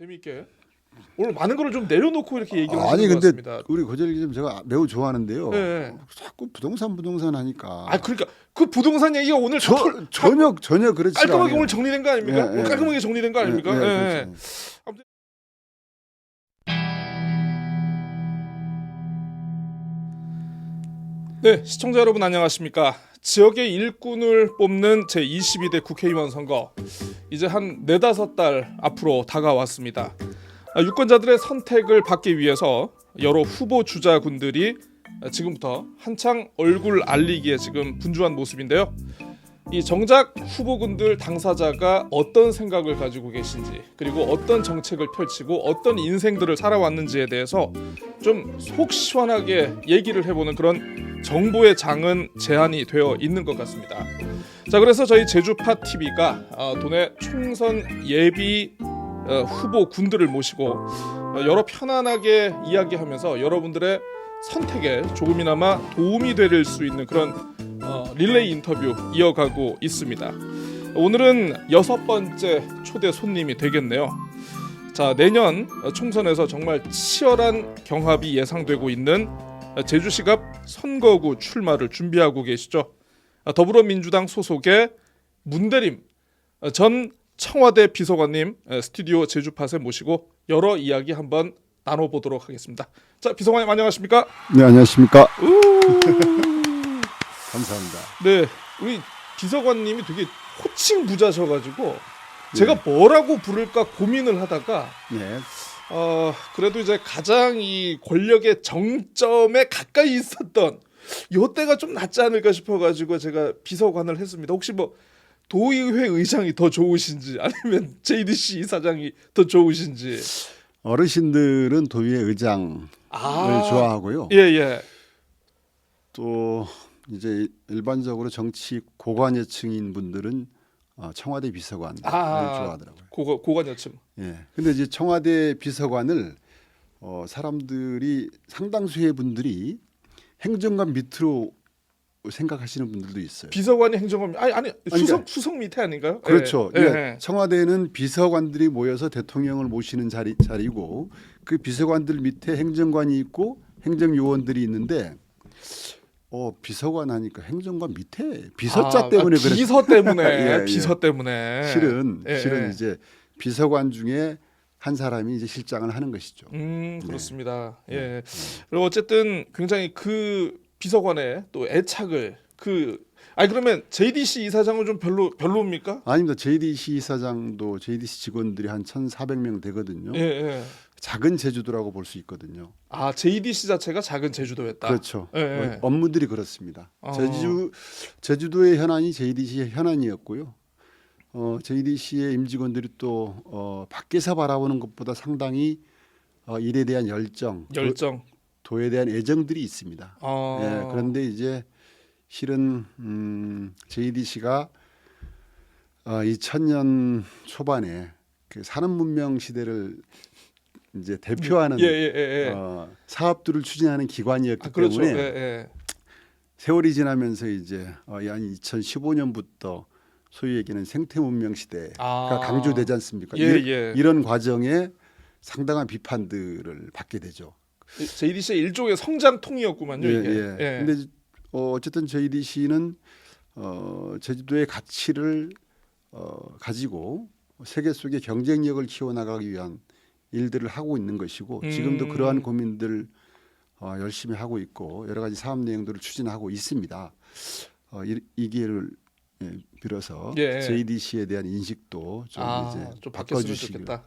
재미있게 오늘 많은 거를 좀 내려놓고 이렇게 얘기를 아니 하시는 것 근데 같습니다. 우리 고재일 기자 제가 매우 좋아하는데요. 네. 자꾸 부동산 하니까. 아 그러니까 그 부동산 얘기가 오늘 전혀 그렇지 않아요. 깔끔하게 오늘 정리된 거 아닙니까? 예, 오늘 예. 깔끔하게 정리된 거 아닙니까? 예. 그렇죠. 아무튼 네, 시청자 여러분 안녕하십니까? 지역의 일꾼을 뽑는 제22대 국회의원 선거 이제 한 4-5달 앞으로 다가왔습니다. 유권자들의 선택을 받기 위해서 여러 후보 주자군들이 지금부터 한창 얼굴 알리기에 지금 분주한 모습인데요. 이 정작 후보군들 당사자가 어떤 생각을 가지고 계신지, 그리고 어떤 정책을 펼치고 어떤 인생들을 살아왔는지에 대해서 좀 속 시원하게 얘기를 해보는 그런 정보의 장은 제한이 되어 있는 것 같습니다. 자, 그래서 저희 제주파 TV가 도내 총선 예비 후보군들을 모시고 여러 편안하게 이야기하면서 여러분들의 선택에 조금이나마 도움이 될 수 있는 그런 릴레이 인터뷰 이어가고 있습니다. 오늘은 6번째 초대 손님이 되겠네요. 자, 내년 총선에서 정말 치열한 경합이 예상되고 있는 제주시갑 선거구 출마를 준비하고 계시죠. 더불어민주당 소속의 문대림 전 청와대 비서관님 스튜디오 제주팟에 모시고 여러 이야기 한번 나눠보도록 하겠습니다. 자, 비서관님 안녕하십니까? 네, 안녕하십니까? 감사합니다. 네, 우리 비서관님이 되게 호칭 부자셔가지고 제가 뭐라고 부를까 고민을 하다가 네. 그래도 이제 가장 이 권력의 정점에 가까이 있었던 요때가 좀 낫지 않을까 싶어가지고 제가 비서관을 했습니다. 혹시 뭐 도의회 의장이 더 좋으신지 아니면 JDC 이사장이 더 좋으신지. 어르신들은 도의회 의장을 좋아하고요. 예. 또 이제 일반적으로 정치 고관여층인 분들은 청와대 비서관을 좋아하더라고요. 고관여층. 예. 근데 이제 청와대 비서관을 사람들이 상당수의 분들이 행정관 밑으로 생각하시는 분들도 있어요. 비서관이 행정관 아니 수석 밑에 아닌가요? 그렇죠. 예. 예. 청와대는 비서관들이 모여서 대통령을 모시는 자리고 그 비서관들 밑에 행정관이 있고 행정요원들이 있는데 비서관 하니까 행정관 밑에 비서자 때문에 그래. 비서 때문에 예. 비서 때문에 실은 예. 이제 비서관 중에 한 사람이 이제 실장을 하는 것이죠. 그렇습니다. 예. 그리고 어쨌든 굉장히 그 비서관의 또 애착을 그러면 JDC 이사장은 좀 별로입니까? 아닙니다. JDC 이사장도 JDC 직원들이 한 1,400명 되거든요. 예. 작은 제주도라고 볼 수 있거든요. JDC 자체가 작은 제주도였다. 그렇죠. 예. 업무들이 그렇습니다. 제주도의 현안이 JDC의 현안이었고요. JDC의 임직원들이 또 밖에서 바라보는 것보다 상당히 일에 대한 열정, 도에 대한 애정들이 있습니다. 예, 그런데 이제 실은 JDC가 2000년 초반에 그 산업문명 시대를 이제 대표하는 사업들을 추진하는 기관이었기 때문에 세월이 지나면서 이제 한 2015년부터 소위 얘기는 생태문명 시대가 강조되지 않습니까? 이런 과정에 상당한 비판들을 받게 되죠. JDC의 일종의 성장통이었구만요. 이게. 근데 어쨌든 JDC는 제주도의 가치를 가지고 세계 속의 경쟁력을 키워나가기 위한 일들을 하고 있는 것이고 지금도 그러한 고민들 열심히 하고 있고 여러 가지 사업 내용들을 추진하고 있습니다. 이 기회를 빌어서 JDC에 대한 인식도 좀 이제 좀 바뀌었으면 좋겠다.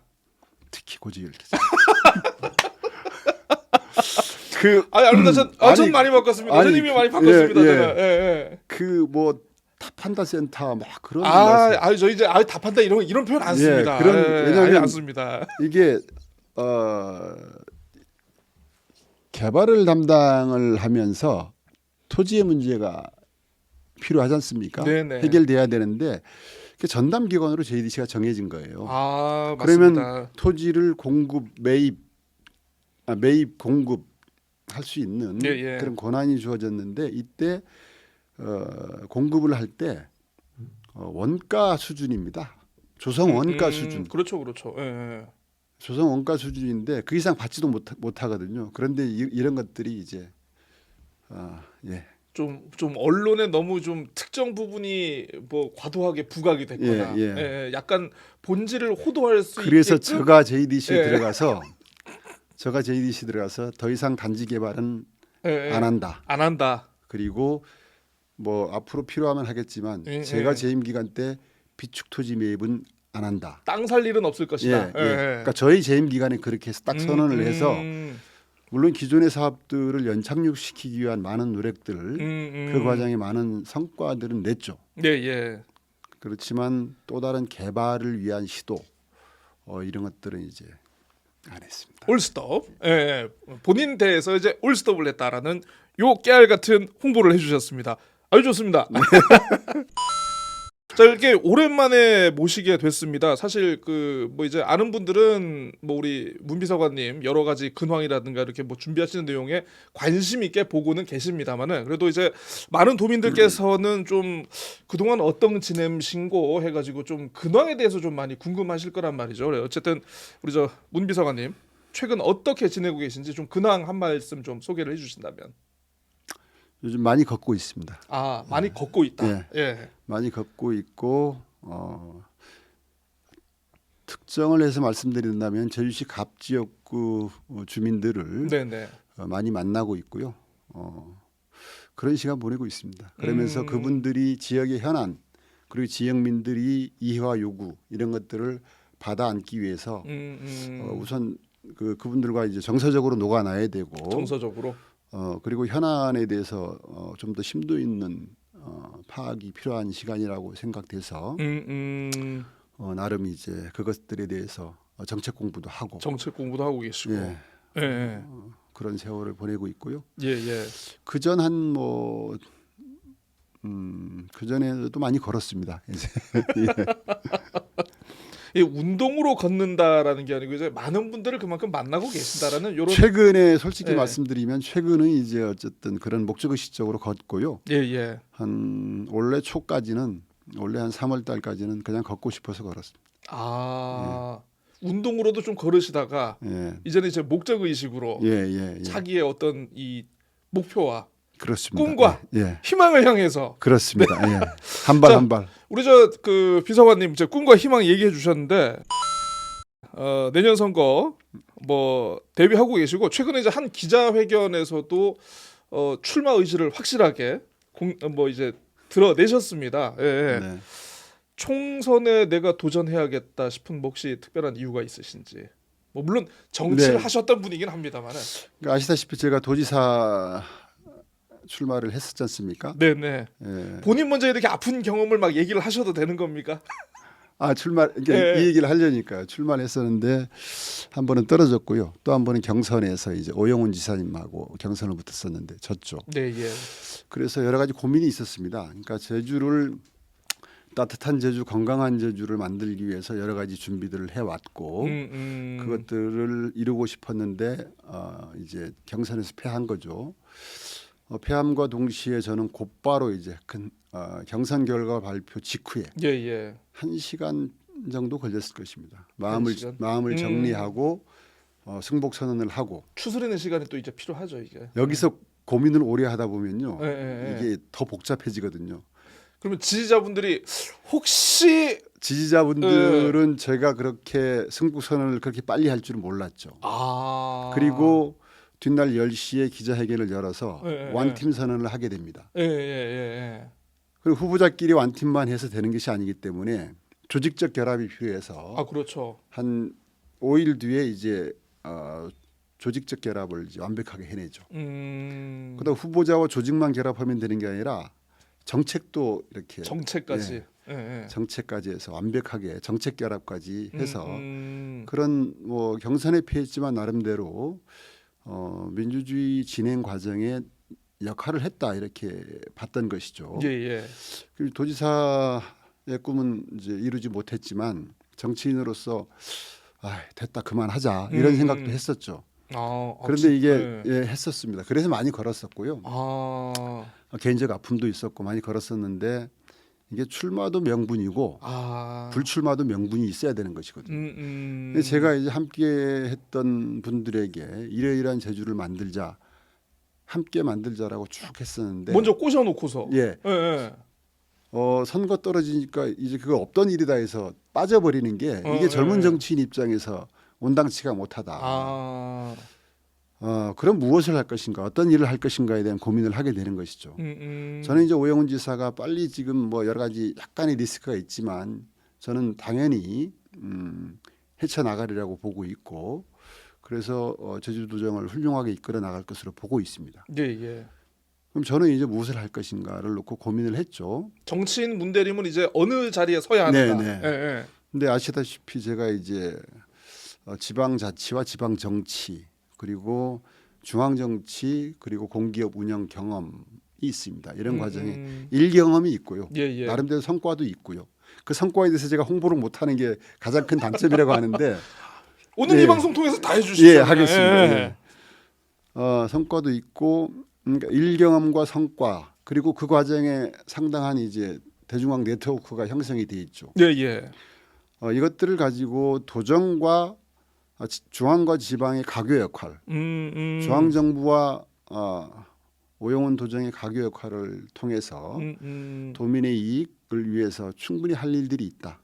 특히 고지일 기자. 전 많이 바꿨습니다. 선생님이 많이 바꿨습니다. 제가. 그 뭐 타판다 센터 막 그런 저 이제 답한다 이런 표현 안 씁니다. 왜냐하면 안 씁니다. 이게 개발을 담당을 하면서 토지의 문제가 필요하지 않습니까? 네네. 해결돼야 되는데 전담 기관으로 JDC가 정해진 거예요. 그러면 맞습니다. 토지를 매입 공급 할 수 있는 그런 권한이 주어졌는데 이때 공급을 할 때 원가 수준입니다. 조성 원가 수준. 그렇죠. 조성 원가 수준인데 그 이상 받지도 못하거든요. 그런데 이런 것들이 이제 예. 좀 언론에 너무 좀 특정 부분이 뭐 과도하게 부각이 됐거나 예, 예. 예, 약간 본질을 호도할 수 그래서 있게끔 제가 JDC에 예. 들어가서 더 이상 단지 개발은 예, 예. 안 한다. 안 한다. 그리고 뭐 앞으로 필요하면 하겠지만 예, 제가 예. 재임 기간 때 비축 토지 매입은 안 한다. 땅 살 일은 없을 예, 것이다. 예. 그러니까 저희 재임 기간에 그렇게 해서 딱 선언을 해서 물론 기존의 사업들을 연착륙시키기 위한 많은 노력들, 그 과정에 많은 성과들은 냈죠. 예, 예. 그렇지만 또 다른 개발을 위한 시도 이런 것들은 이제 안 했습니다. 올스톱. 예, 예. 본인 대해서 이제 올스톱을 했다라는 요 깨알 같은 홍보를 해주셨습니다. 아주 좋습니다. 자, 이렇게 오랜만에 모시게 됐습니다. 사실 그 뭐 이제 아는 분들은 뭐 우리 문비서관님 여러 가지 근황이라든가 이렇게 뭐 준비하시는 내용에 관심 있게 보고는 계십니다만은 그래도 이제 많은 도민들께서는 좀 그동안 어떤 지냄신고 해가지고 좀 근황에 대해서 좀 많이 궁금하실 거란 말이죠. 그래 어쨌든 우리 저 문비서관님 최근 어떻게 지내고 계신지 좀 근황 한 말씀 좀 소개를 해주신다면. 요즘 많이 걷고 있습니다. 아, 많이 걷고 있다. 예. 예. 많이 걷고 있고 특정을 해서 말씀드린다면 제주시 갑 지역구 주민들을 네네. 많이 만나고 있고요. 그런 시간 보내고 있습니다. 그러면서 그분들이 지역의 현안 그리고 지역민들이 이해와 요구 이런 것들을 받아 안기 위해서 우선 그분들과 이제 정서적으로 녹아나야 되고 정서적으로. 그리고 현안에 대해서 좀 더 심도 있는 파악이 필요한 시간이라고 생각돼서 나름 이제 그것들에 대해서 정책 공부도 하고 정책 공부도 하고 계시고. 예, 예. 예. 그런 세월을 보내고 있고요. 예, 예. 그전 한 뭐 그전에도 많이 걸었습니다. 이제 이 운동으로 걷는다라는 게 아니고 이제 많은 분들을 그만큼 만나고 계신다라는 요런 최근에 솔직히 예. 말씀드리면 최근은 이제 어쨌든 그런 목적의식적으로 걷고요. 예, 예. 한 올해 초까지는 올해 한 3월 달까지는 그냥 걷고 싶어서 걸었습니다. 아. 운동으로도 좀 걸으시다가 예. 이제는 이제 목적 의식으로 예. 자기의 어떤 이 목표와 그렇습니다. 꿈과 예. 희망을 향해서 그렇습니다. 예. 한 발 자, 한 발. 우리 저 그 비서관님 제 꿈과 희망 얘기해 주셨는데 내년 선거 뭐 대비하고 계시고 최근에 이제 한 기자회견에서도 출마 의지를 확실하게 뭐 이제 드러내셨습니다. 예, 예. 네. 총선에 내가 도전해야겠다 싶은 뭐 혹시 특별한 이유가 있으신지. 뭐 물론 정치를 네. 하셨던 분이긴 합니다만은. 그러니까 아시다시피 제가 도지사 출마를 했었지 않습니까? 네네. 예. 본인 먼저 이렇게 아픈 경험을 막 얘기를 하셔도 되는 겁니까? 출마 그러니까 예. 이 얘기를 하려니까 출마를 했었는데 한 번은 떨어졌고요. 또 한 번은 경선에서 이제 오영훈 지사님하고 경선을 붙었었는데 졌죠. 네, 예. 그래서 여러 가지 고민이 있었습니다. 그러니까 제주를 따뜻한 제주, 건강한 제주를 만들기 위해서 여러 가지 준비들을 해왔고 그것들을 이루고 싶었는데 이제 경선에서 패한 거죠. 패함과 동시에 저는 곧바로 이제 경선 결과 발표 직후에 예, 예. 1시간 정도 걸렸을 것입니다. 시간? 마음을 정리하고 승복 선언을 하고 추스리는 시간이 또 이제 필요하죠, 이게. 여기서 고민을 오래 하다 보면요. 예, 예, 예. 이게 더 복잡해지거든요. 그러면 지지자분들이 혹시 지지자분들은 제가 그렇게 승복 선언을 그렇게 빨리 할 줄은 몰랐죠. 그리고 뒷날 10시에 기자회견을 열어서 예, 예, 완팀 선언을 하게 됩니다. 예. 그리고 후보자끼리 완팀만 해서 되는 것이 아니기 때문에 조직적 결합이 필요해서 아, 그렇죠. 한 5일 뒤에 이제 조직적 결합을 이제 완벽하게 해내죠. 그다음 후보자와 조직만 결합하면 되는 게 아니라 정책도 이렇게 정책까지. 예. 정책까지 해서 완벽하게 정책 결합까지 해서 음. 그런 뭐 경선에 패했지만 나름대로 민주주의 진행 과정에 역할을 했다 이렇게 봤던 것이죠. 예, 예. 그리고 도지사의 꿈은 이제 이루지 못했지만 정치인으로서 됐다 그만하자 이런 생각도 했었죠. 그런데 이게 했었습니다. 그래서 많이 걸었었고요. 개인적 아픔도 있었고 많이 걸었었는데 이게 출마도 명분이고 아. 불출마도 명분이 있어야 되는 것이거든요. 음. 근데 제가 이제 함께 했던 분들에게 이러이러한 제주를 만들자, 함께 만들자라고 쭉 했었는데 먼저 꼬셔놓고서. 예, 예, 예. 선거 떨어지니까 이제 그거 없던 일이다 해서 빠져버리는 게 이게 예, 젊은 예. 정치인 입장에서 온당치가 못하다. 아. 그럼 무엇을 할 것인가, 어떤 일을 할 것인가에 대한 고민을 하게 되는 것이죠. 저는 이제 오영훈 지사가 빨리 지금 뭐 여러 가지 약간의 리스크가 있지만 저는 당연히 헤쳐나가리라고 보고 있고, 그래서 제주도정을 훌륭하게 이끌어 나갈 것으로 보고 있습니다. 예, 예. 그럼 저는 이제 무엇을 할 것인가를 놓고 고민을 했죠. 정치인 문대림은 이제 어느 자리에 서야 하는가. 네, 네. 예, 예. 근데 아시다시피 제가 이제 지방자치와 지방정치, 그리고 중앙정치, 그리고 공기업 운영 경험이 있습니다. 이런 과정에 일경험이 있고요. 예, 예. 나름대로 성과도 있고요. 그 성과에 대해서 제가 홍보를 못하는 게 가장 큰 단점이라고 하는데 오늘 예. 이 방송 통해서 다 해주시죠. 예, 하겠습니다. 예. 예. 성과도 있고, 그러니까 일경험과 성과, 그리고 그 과정에 상당한 이제 대중앙 네트워크가 형성이 돼 있죠. 예, 예. 이것들을 가지고 도정과 중앙과 지방의 가교 역할, 중앙 정부와 오영훈 도정의 가교 역할을 통해서 도민의 이익을 위해서 충분히 할 일들이 있다.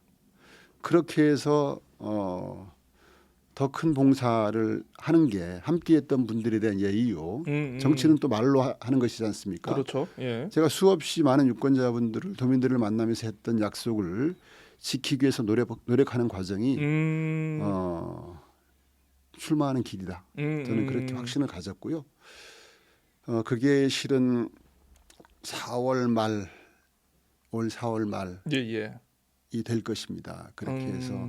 그렇게 해서 더 큰 봉사를 하는 게 함께했던 분들에 대한 예의요. 정치는 또 말로 하는 것이지 않습니까? 그렇죠. 예. 제가 수없이 많은 유권자분들을, 도민들을 만나면서 했던 약속을 지키기 위해서 노력하는 과정이 출마하는 길이다. 저는 그렇게 확신을 가졌고요. 그게 실은 4월 말, 올 4월 말이 예, 예. 될 것입니다. 그렇게 해서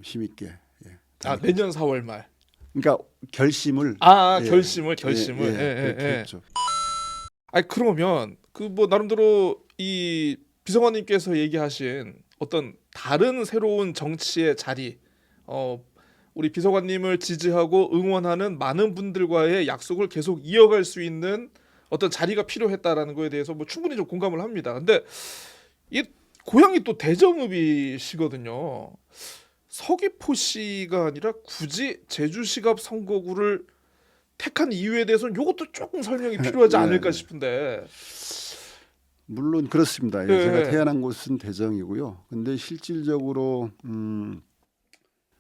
힘있게. 예, 내년 4월 말. 그러니까 결심을. 예, 결심을. 그렇게 했죠. 아니 그러면 그 뭐 나름대로 이 비서관님께서 얘기하신 어떤 다른 새로운 정치의 자리, 우리 비서관님을 지지하고 응원하는 많은 분들과의 약속을 계속 이어갈 수 있는 어떤 자리가 필요했다라는 거에 대해서 뭐 충분히 좀 공감을 합니다. 근데 이 고향이 또 대정읍이시거든요. 서귀포시가 아니라 굳이 제주시갑 선거구를 택한 이유에 대해서는 이것도 조금 설명이 필요하지 않을까 싶은데. 물론 그렇습니다. 네. 제가 태어난 곳은 대정이고요. 근데 실질적으로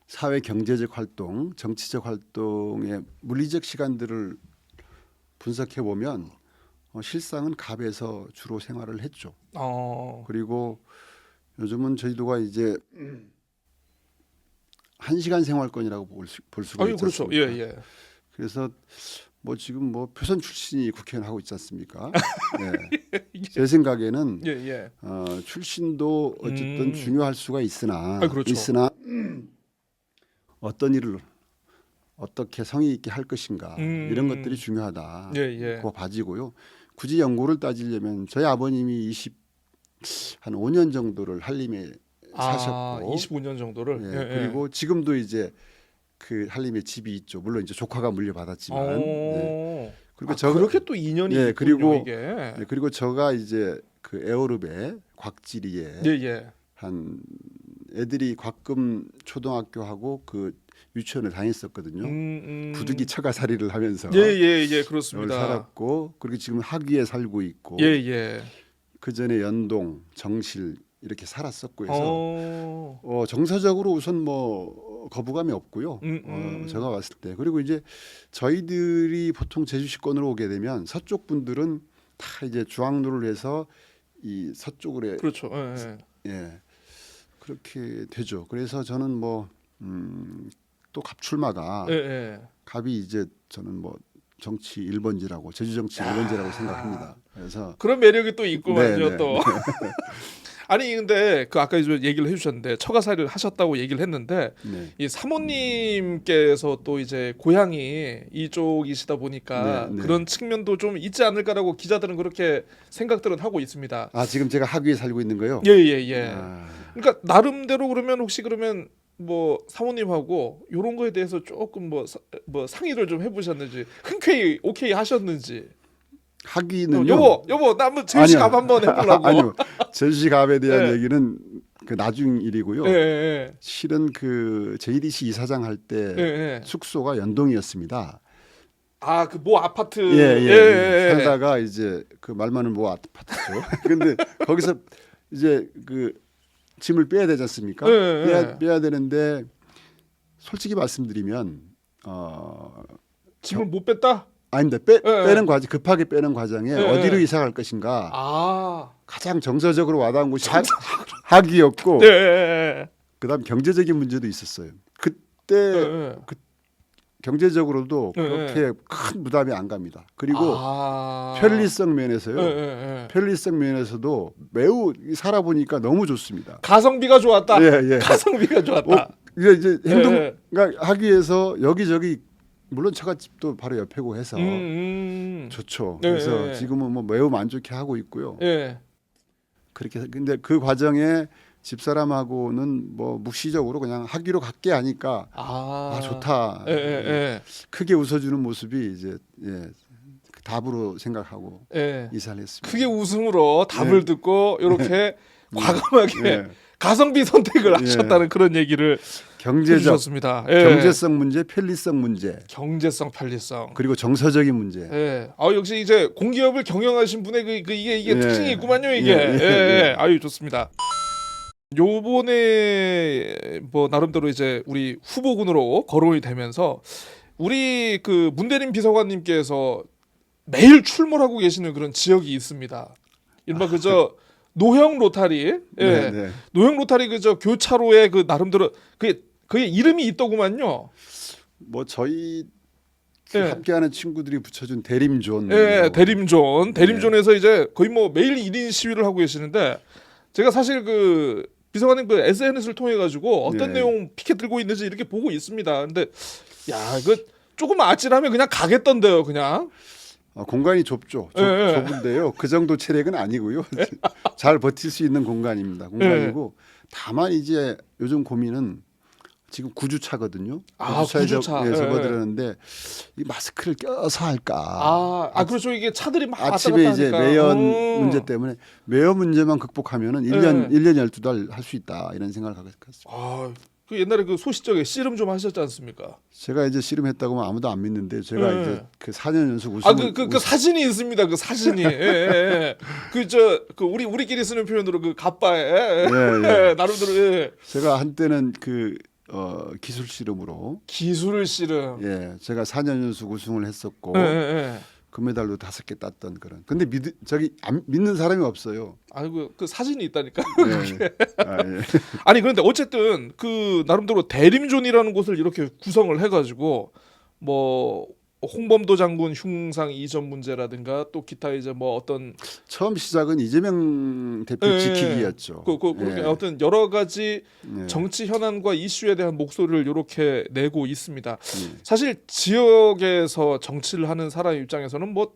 사회 경제적 활동, 정치적 활동의 물리적 시간들을 분석해 보면 실상은 갑에서 주로 생활을 했죠. 그리고 요즘은 저희도가 이제 1시간 생활권이라고 볼 수가 있지 그렇죠. 않습니까? 예, 예. 그래서 뭐 지금 뭐 표선 출신이 국회의원 하고 있지 않습니까? 예. 제 생각에는 예, 예. 출신도 어쨌든 중요할 수가 있으나 그렇죠. 어떤 일을 어떻게 성의 있게 할 것인가 이런 것들이 중요하다. 예, 예. 그거 봐지고요. 굳이 연고를 따지려면 저희 아버님이 한 5년 정도를 한림에 사셨고 25년 정도를. 예, 예, 예. 그리고 지금도 이제 그 한림에 집이 있죠. 물론 이제 조카가 물려받았지만. 네. 그리고 그렇게 또 인연이 예, 있군요, 그리고 이게. 네, 그리고 저가 이제 그 에어룹에 곽지리에 예, 예. 한 애들이 곽금 초등학교하고 그 유치원을 다녔었거든요. 부득이 처가살이를 하면서 예, 예, 예, 여기 그렇습니다. 살았고, 그리고 지금 학위에 살고 있고, 예, 예. 그 전에 연동, 정실 이렇게 살았었고 해서 정서적으로 우선 뭐 거부감이 없고요. 제가 왔을 때. 그리고 이제 저희들이 보통 제주시권으로 오게 되면 서쪽 분들은 다 이제 중앙로를 해서 이 서쪽으로 그렇죠. 예, 예. 예, 그렇게 되죠. 그래서 저는 뭐 또 갑출마가 예, 예. 갑이 이제 저는 뭐 정치 1번지라고 제주 정치 1번지라고 생각합니다. 그래서 그런 매력이 또 있구만요, 네, 또. 네. 아니 근데 그 아까 이제 얘기를 해주셨는데 처가살이를 하셨다고 얘기를 했는데 네. 이 사모님께서 또 이제 고향이 이쪽이시다 보니까 네, 네. 그런 측면도 좀 있지 않을까라고 기자들은 그렇게 생각들은 하고 있습니다. 지금 제가 학위에 살고 있는 거요? 예, 예, 예. 아, 그러니까 나름대로 그러면 혹시 그러면 뭐 사모님하고 이런 거에 대해서 조금 뭐 상의를 좀 해보셨는지 흔쾌히 오케이 하셨는지. 학위는요. 여보, 나 한번 제시갑 한번 해보려고. 아니요, 제시갑에 대한 네. 얘기는 그 나중 일이고요. 예, 예, 실은 그 JDC 이사장 할 때 예, 예. 숙소가 연동이었습니다. 아, 그 모 아파트. 예. 살다가 이제 그 말 많은 뭐 아파트죠. 근데 거기서 이제 그 짐을 빼야 되지 않습니까? 예. 빼야 되는데 솔직히 말씀드리면 짐을 못 뺐다? 아닙니다. 예. 빼는 과정 급하게 빼는 과정에 예. 어디로 이사 갈 것인가 아, 가장 정서적으로 와닿은 곳이 학위였고 네. 예. 그다음 경제적인 문제도 있었어요. 그때 예. 경제적으로도 예. 그렇게 큰 부담이 안 갑니다. 그리고 아. 편리성 면에서요. 예. 편리성 면에서도 매우 살아보니까 너무 좋습니다. 가성비가 좋았다. 예. 가성비가 좋았다. 이제 행동 예. 그러니까 하기 위해서 여기저기 물론 처갓집도 바로 옆에고 해서 음. 좋죠. 예. 그래서 지금은 뭐 매우 만족해 하고 있고요. 예. 그렇게 근데 그 과정에 집사람하고는 뭐 묵시적으로 그냥 하기로 갈게 하니까 아, 좋다. 예. 크게 웃어주는 모습이 이제 답으로 생각하고 예. 이사를 했습니다. 크게 웃음으로 답을 듣고 이렇게 과감하게 예. 가성비 선택을 하셨다는 그런 얘기를 경제적 해주셨습니다. 예. 경제성 문제, 편리성 문제, 경제성, 편리성. 그리고 정서적인 문제. 예. 역시 이제 공기업을 경영하신 분의 이게 예. 특징이 있구만요, 이게. 예. 아유, 좋습니다. 요번에 뭐 나름대로 이제 우리 후보군으로 거론이 되면서 우리 그 문대림 비서관님께서 매일 출몰하고 계시는 그런 지역이 있습니다. 이른바 그저 노형 로타리, 네. 노형 로타리 그저 교차로에 그 나름대로 그게 이름이 있더구만요. 뭐 저희 예. 함께하는 친구들이 붙여준 대림존. 예, 대림존에서 이제 거의 뭐 매일 1인 시위를 하고 계시는데 제가 사실 그 비서관님 그 SNS를 통해 가지고 어떤 네. 내용 피켓 들고 있는지 이렇게 보고 있습니다. 근데 야, 그 조금 아찔하면 그냥 가겠던데요, 그냥. 공간이 좁죠. 예. 좁은데요. 그 정도 체력은 아니고요. 잘 버틸 수 있는 공간입니다. 공간이고 다만 이제 요즘 고민은 지금 구주차거든요. 구주차. 접어들었는데 이 마스크를 껴서 할까. 그렇죠. 이게 차들이 막 왔다 아침에 갔다 이제 하니까. 매연 문제 때문에 매연 문제만 극복하면은 1년 12달 할 수 있다 이런 생각을 갖고 있습니다. 그 옛날에 그 소시적에 씨름 좀 하셨지 않습니까? 제가 이제 씨름했다고 하면 아무도 안 믿는데 제가 이제 그 4년 연속 우승. 그 사진이 있습니다. 그 사진이. 우리끼리 쓰는 표현으로 그 갑바에 나름대로 제가 한때는 기술 씨름으로 기술 씨름. 제가 4년 연속 우승을 했었고 금메달도 5개 땄던 그런. 근데 안 믿는 사람이 없어요. 아이고 그 사진이 있다니까. 예. 아니 그런데 어쨌든 그 나름대로 대림존이라는 곳을 이렇게 구성을 해가지고 뭐 홍범도 장군 흉상 이전 문제라든가 또 기타 이제 뭐 어떤 처음 시작은 이재명 대표 지키기였죠. 그렇게 어떤 여러 가지 정치 현안과 이슈에 대한 목소리를 이렇게 내고 있습니다. 사실 지역에서 정치를 하는 사람 입장에서는 뭐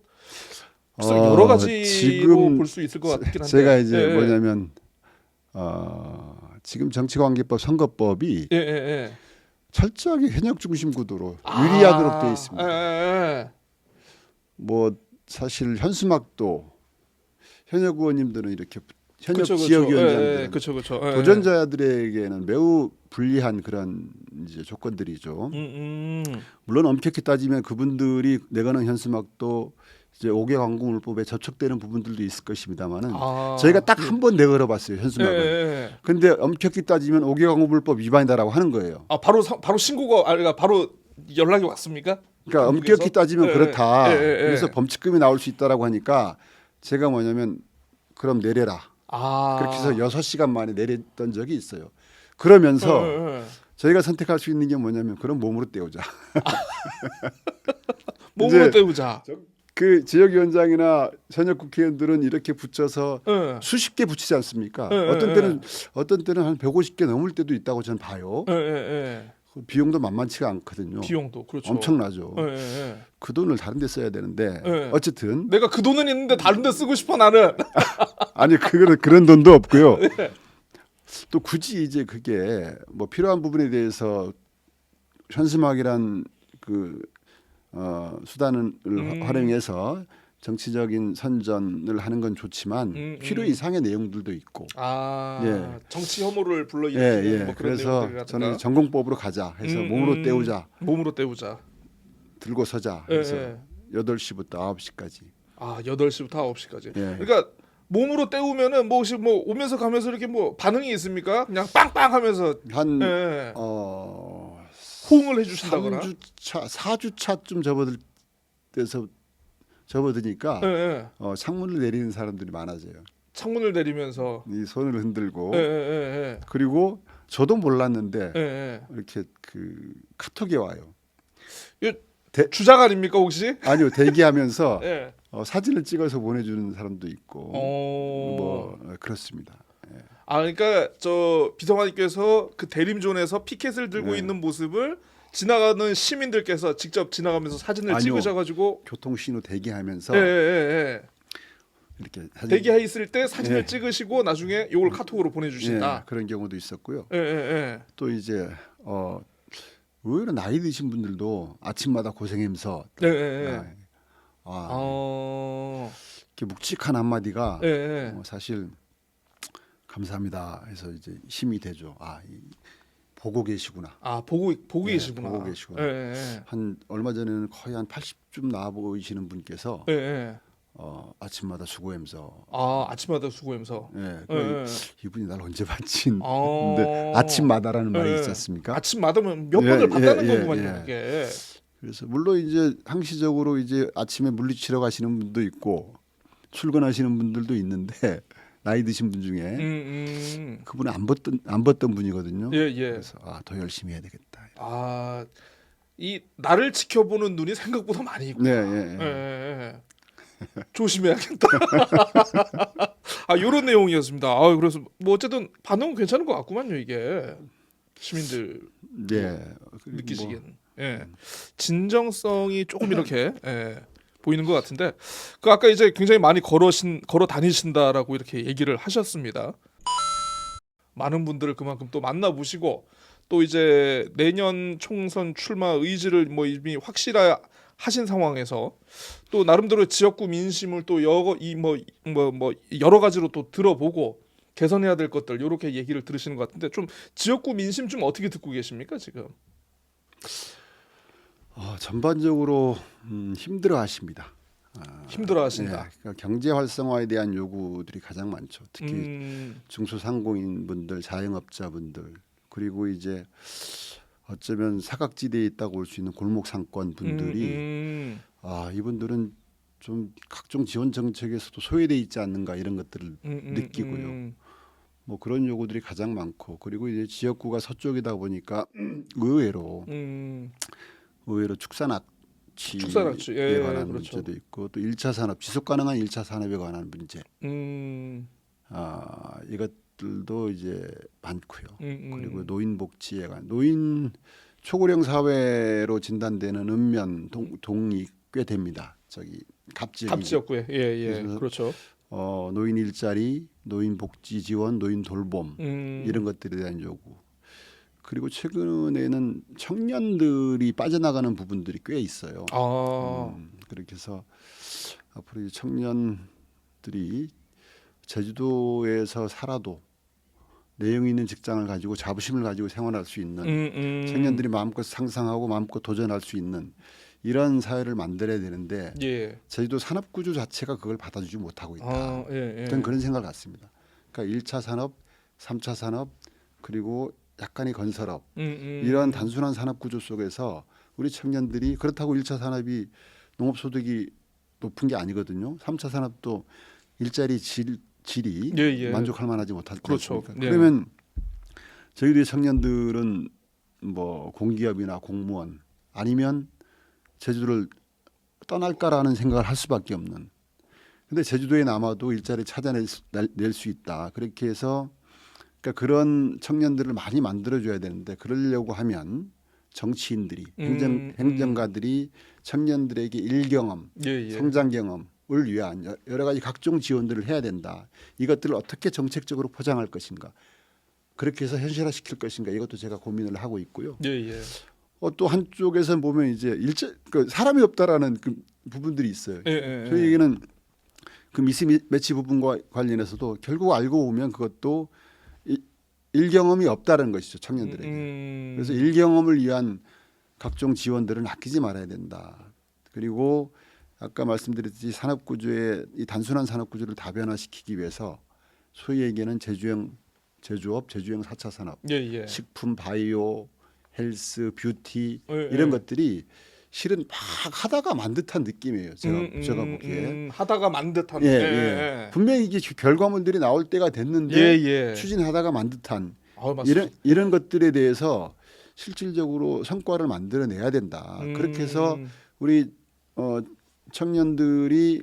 여러 가지로 볼 수 있을 것 같긴 한데 제가 이제 뭐냐면 지금 정치관계법 선거법이 철저하게 현역 중심 구도로 유리하도록 되어 있습니다. 뭐 사실 현수막도 현역 의원님들은 이렇게 현역 지역위원장들 도전자들에게는 매우 불리한 그런 이제 조건들이죠. 물론 엄격히 따지면 그분들이 내거는 현수막도 이제 5개 광고물법에 접촉되는 부분들도 있을 것입니다만은 저희가 딱 한 번 내걸어봤어요 현수막을. 근데 엄격히 따지면 5개 광고물법 위반이다라고 하는 거예요. 바로 신고가 바로 연락이 왔습니까? 그러니까 엄격히 따지면 그렇다. 그래서 범칙금이 나올 수 있다라고 하니까 제가 뭐냐면 그럼 내려라. 그렇게 해서 6시간 만에 내렸던 적이 있어요. 그러면서 저희가 선택할 수 있는 게 뭐냐면 그럼 몸으로 때우자. 몸으로 때우자. 그 지역위원장이나 현역 국회의원들은 이렇게 붙여서 수십 개 붙이지 않습니까? 어떤 때는 한 150개 넘을 때도 있다고 저는 봐요. 비용도 만만치가 않거든요. 비용도 그렇죠. 엄청나죠. 그 돈을 다른 데 써야 되는데 어쨌든 내가 그 돈은 있는데 다른 데 쓰고 싶어 나는. 아니 그런 돈도 없고요. 또 굳이 이제 그게 뭐 필요한 부분에 대해서 현수막이란 그 수단을 활용해서 정치적인 선전을 하는 건 좋지만 필요 이상의 내용들도 있고. 예. 정치 혐오를 예, 불러일으키는 예. 뭐 그런 그래서 내용들 저는 같은가. 전공법으로 가자 해서 몸으로 때우자, 몸으로 때우자. 들고 서자 예, 해서 예. 8시부터 9시까지. 8시부터 9시까지. 예. 그러니까 몸으로 때우면은 뭐 혹시 뭐 오면서 가면서 이렇게 뭐 반응이 있습니까? 그냥 빵빵 하면서 한 예. 어, 호응을 해 주신다거나. 3주차, 4주차쯤 접어드니까 예, 예. 창문을 내리는 사람들이 많아져요. 창문을 내리면서 이 손을 흔들고 예, 예, 예, 그리고 저도 몰랐는데 예. 예, 이렇게 그 카톡이 와요. 예. 대- 주작 아닙니까 혹시? 아니요, 대기하면서 예. 사진을 찍어서 보내주는 사람도 있고 어. 그렇습니다. 그러니까 저 비서관님께서 그 대림존에서 피켓을 들고 네. 있는 모습을 지나가는 시민들께서 직접 지나가면서 사진을 아니요. 찍으셔가지고 교통 신호 대기하면서 예, 예, 예. 이렇게 사진, 대기해 있을 때 사진을 예. 찍으시고 나중에 이걸 카톡으로 예, 보내주신다. 그런 경우도 있었고요. 예, 예, 예. 또 이제 의외로 나이 드신 분들도 아침마다 고생하면서 예, 예, 예. 이렇게 묵직한 한마디가 예, 예. 사실 감사합니다 해서 이제 힘이 되죠. 보고 계시구나. 보고 예, 계시구나. 보고 계시구나. 예, 예, 한 얼마 전에는 거의 한 80쯤 나와 보이시는 분께서 예. 예. 아침마다 수고하면서 아침마다 수고하면서. 예, 예, 예. 이분이 날 언제 봤지? 어. 근데 아침마다라는 말이 예. 있지 않습니까? 아침마다면 몇 예, 번을 예, 봤다는 예, 거구만요, 예. 그게. 그래서 물론 이제 항시적으로 이제 아침에 물리치러 가시는 분도 있고 출근하시는 분들도 있는데 나이 드신 분 중에 그분은 안 봤던 분이거든요. 예, 예. 그래서 더 열심히 해야 되겠다. 이 나를 지켜보는 눈이 생각보다 많이 있구나. 네, 예, 예. 예, 예. 조심해야겠다. 요런 내용이었습니다. 그래서 뭐 어쨌든 반응은 괜찮은 것 같구만요, 이게. 시민들 네. 느끼시기에는. 예. 진정성이 조금 이렇게 보이는 것 같은데 그 아까 이제 굉장히 많이 걸어 다니신다라고 이렇게 얘기를 하셨습니다. 많은 분들을 그만큼 또 만나보시고 또 이제 내년 총선 출마 의지를 뭐 이미 확실하신 상황에서 또 나름대로 지역구 민심을 또 여러 가지로 또 들어보고 개선해야 될 것들 이렇게 얘기를 들으시는 것 같은데 좀 지역구 민심 좀 어떻게 듣고 계십니까 지금? 전반적으로 힘들어하십니다. 힘들어하신다. 네, 그러니까 경제 활성화에 대한 요구들이 가장 많죠. 특히 중소상공인 분들, 자영업자분들 그리고 이제 어쩌면 사각지대에 있다고 볼 수 있는 골목 상권 분들이 이분들은 좀 각종 지원 정책에서도 소외돼 있지 않는가 이런 것들을 느끼고요. 뭐 그런 요구들이 가장 많고 그리고 이제 지역구가 서쪽이다 보니까 의외로 축산업취에 관한 그렇죠. 문제도 있고 또 1차 산업 지속 가능한 1차 산업에 관한 문제 이것들도 이제 많고요. 그리고 노인 복지에 관한 노인 초고령 사회로 진단되는 읍면 동이 꽤 됩니다. 저기 갑 지역구에 예 그렇죠. 노인 일자리, 노인 복지 지원, 노인 돌봄 이런 것들에 대한 요구. 그리고 최근에는 청년들이 빠져나가는 부분들이 꽤 있어요. 그렇게 해서 앞으로 이 청년들이 제주도에서 살아도 내용 있는 직장을 가지고 자부심을 가지고 생활할 수 있는 청년들이 마음껏 상상하고 마음껏 도전할 수 있는 이런 사회를 만들어야 되는데 제주도 산업 구조 자체가 그걸 받아주지 못하고 있다. 저는 그런 생각을 갖습니다. 그러니까 1차 산업, 3차 산업 그리고 약간의 건설업 이런 단순한 산업 구조 속에서 우리 청년들이 그렇다고 1차 산업이 농업 소득이 높은 게 아니거든요. 3차 산업도 일자리 질이 만족할 만하지 못할 그렇죠. 그러면 저희들의 청년들은 뭐 공기업이나 공무원 아니면 제주도를 떠날까라는 생각을 할 수밖에 없는. 근데 제주도에 남아도 일자리 찾아낼 수 있다. 그렇게 해서 그러니까 그런 청년들을 많이 만들어줘야 되는데 그러려고 하면 정치인들이 행정가들이 청년들에게 일경험, 성장 경험을 위한 여러 가지 각종 지원들을 해야 된다. 이것들을 어떻게 정책적으로 포장할 것인가. 그렇게 해서 현실화시킬 것인가. 이것도 제가 고민을 하고 있고요. 또 한쪽에서 보면 이제 그 사람이 없다라는 그 부분들이 있어요. 예, 예, 예. 저희에게는 그 미스매치 부분과 관련해서도 결국 알고 보면 그것도 일경험이 없다는 것이죠, 청년들에게. 그래서 일경험을 위한 각종 지원들은 아끼지 말아야 된다. 그리고 아까 말씀드렸듯이 산업구조의 이 단순한 산업구조를 다변화시키기 위해서 소위 얘기하는 제조업, 제조형 4차 산업, 예, 예. 식품, 바이오, 헬스, 뷰티 예, 이런 예. 것들이 실은 막 하다가 만 듯한 느낌이에요. 제가 보기에. 하다가 만 듯한. 예, 예, 예. 예. 분명히 이게 결과물들이 나올 때가 됐는데 예, 예. 추진하다가 만 듯한 맞습니다. 이런 것들에 대해서 실질적으로 성과를 만들어내야 된다. 그렇게 해서 우리 청년들이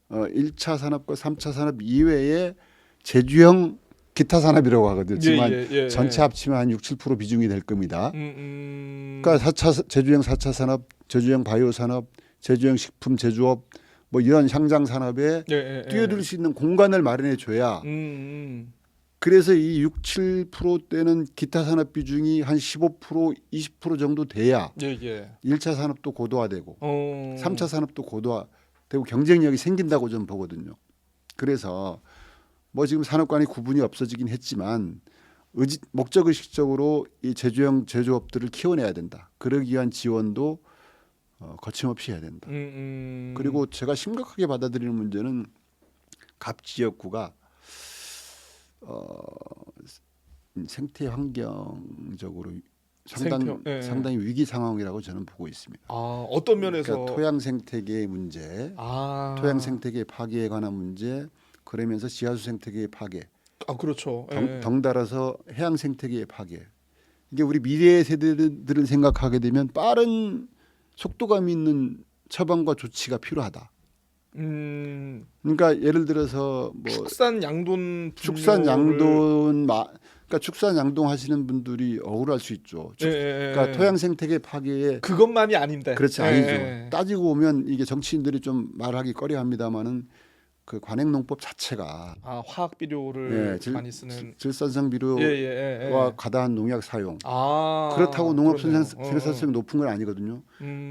1차 산업과 3차 산업 이외에 제주형 기타 산업이라고 하거든요. 지만 예. 전체 합치면 한 6, 7% 비중이 될 겁니다. 그러니까 제주형 4차 산업, 제주형 바이오 산업, 제주형 식품 제조업 뭐 이런 향장 산업에 뛰어들 수 있는 공간을 마련해 줘야 그래서 이 6, 7%대는 기타 산업 비중이 한 15%, 20% 정도 돼야 1차 산업도 고도화되고 3차 산업도 고도화되고 경쟁력이 생긴다고 좀 보거든요. 그래서 뭐 지금 산업관이 구분이 없어지긴 했지만 목적의식적으로 이 제조형 제조업들을 키워내야 된다. 그러기 위한 지원도 거침없이 해야 된다. 그리고 제가 심각하게 받아들이는 문제는 갑 지역구가 생태 환경적으로 상당히 위기 상황이라고 저는 보고 있습니다. 어떤 면에서? 그러니까 토양 생태계의 문제, 토양 생태계 파괴에 관한 문제, 그러면서 지하수 생태계의 파괴, 그렇죠. 덩달아서 해양 생태계의 파괴. 이게 우리 미래 세대들은 생각하게 되면 빠른 속도감 있는 처방과 조치가 필요하다. 그러니까 예를 들어서 뭐 축산 양돈 그러니까 축산 양동 하시는 분들이 억울할 수 있죠. 그러니까 토양 생태계 파괴에 그것만이 아닌데. 그렇지 아니죠. 따지고 보면 이게 정치인들이 좀 말하기 꺼려합니다만은 그 관행농법 자체가 화학 비료를 많이 쓰는 질산성 비료와 과다한 농약 사용. 그렇다고 농업 생산성이 높은 건 아니거든요.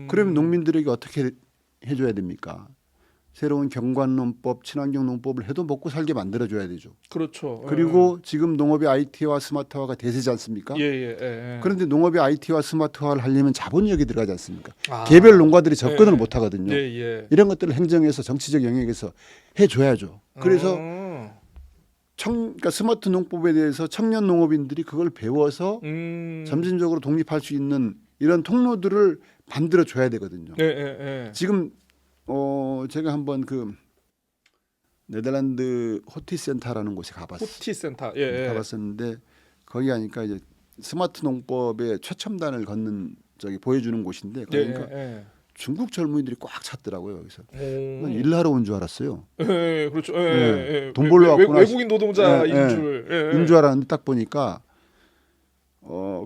그러면 농민들에게 어떻게 해줘야 됩니까? 새로운 경관농법, 친환경 농법을 해도 먹고 살게 만들어줘야 되죠. 그렇죠. 그리고 지금 농업의 IT와 스마트화가 대세지 않습니까? 그런데 농업의 IT와 스마트화를 하려면 자본력이 들어가지 않습니까? 개별 농가들이 접근을 못 하거든요. 이런 것들을 행정에서 정치적 영역에서 해줘야죠. 그래서 그러니까 스마트 농법에 대해서 청년 농업인들이 그걸 배워서 점진적으로 독립할 수 있는 이런 통로들을 만들어 줘야 되거든요. 지금 제가 한번 그 네덜란드 호티센터라는 곳에 가봤어요. 호티센터. 가봤었는데 거기 가니까 이제 스마트 농법의 최첨단을 걷는 보여주는 곳인데 그러니까 중국 젊은이들이 꽉 찼더라고요. 그래서 난 일하러 온 줄 알았어요. 그렇죠. 돈 벌러 왔구나. 외국인 노동자인 줄 알았는데 딱 보니까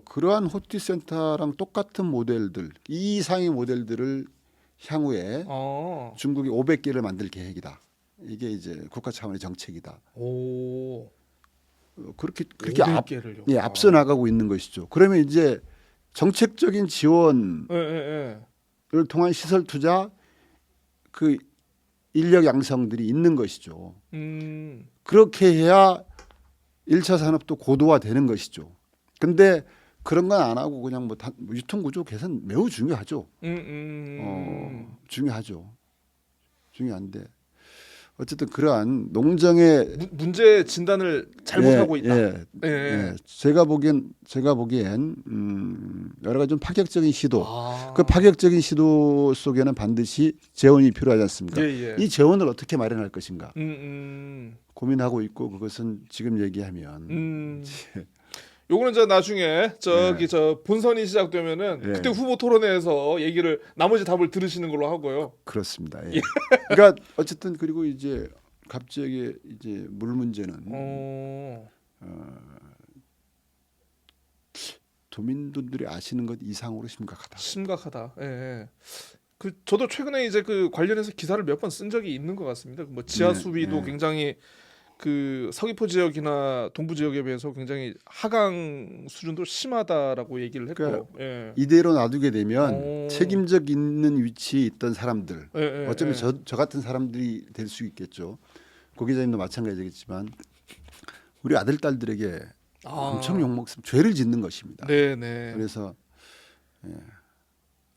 그러한 호티센터랑 똑같은 모델들, 이 이상의 모델들을 향후에 중국이 500개를 만들 계획이다. 이게 이제 국가 차원의 정책이다. 그렇게 앞서 나가고 있는 것이죠. 그러면 이제 정책적인 지원을 통한 시설 투자, 그 인력 양성들이 있는 것이죠. 그렇게 해야 1차 산업도 고도화되는 것이죠. 근데 그런 건 안 하고 그냥 뭐 유통 구조 개선 매우 중요하죠. 중요한데 어쨌든 그러한 농정의 문제 진단을 잘못하고 있다. 제가 보기엔 여러 가지 좀 파격적인 시도. 그 파격적인 시도 속에는 반드시 재원이 필요하지 않습니까? 이 재원을 어떻게 마련할 것인가 고민하고 있고 그것은 지금 얘기하면. 요거는 나중에 저 본선이 시작되면은 그때 후보 토론회에서 얘기를 나머지 답을 들으시는 걸로 하고요. 그렇습니다. 그러니까 어쨌든 그리고 이제 갑자기 이제 물 문제는 도민분들이 아시는 것 이상으로 심각하다. 저도 최근에 이제 그 관련해서 기사를 몇 번 쓴 적이 있는 것 같습니다. 뭐 지하 수위도 굉장히 그 서귀포 지역이나 동부 지역에 비해서 굉장히 하강 수준도 심하다라고 얘기를 했고, 그러니까 예. 이대로 놔두게 되면 오. 책임적 있는 위치에 있던 사람들, 예, 예, 어쩌면 예. 저 같은 사람들이 될 수 있겠죠. 고 기자님도 마찬가지겠지만 우리 아들 딸들에게 엄청 욕먹으면 죄를 짓는 것입니다. 네네. 그래서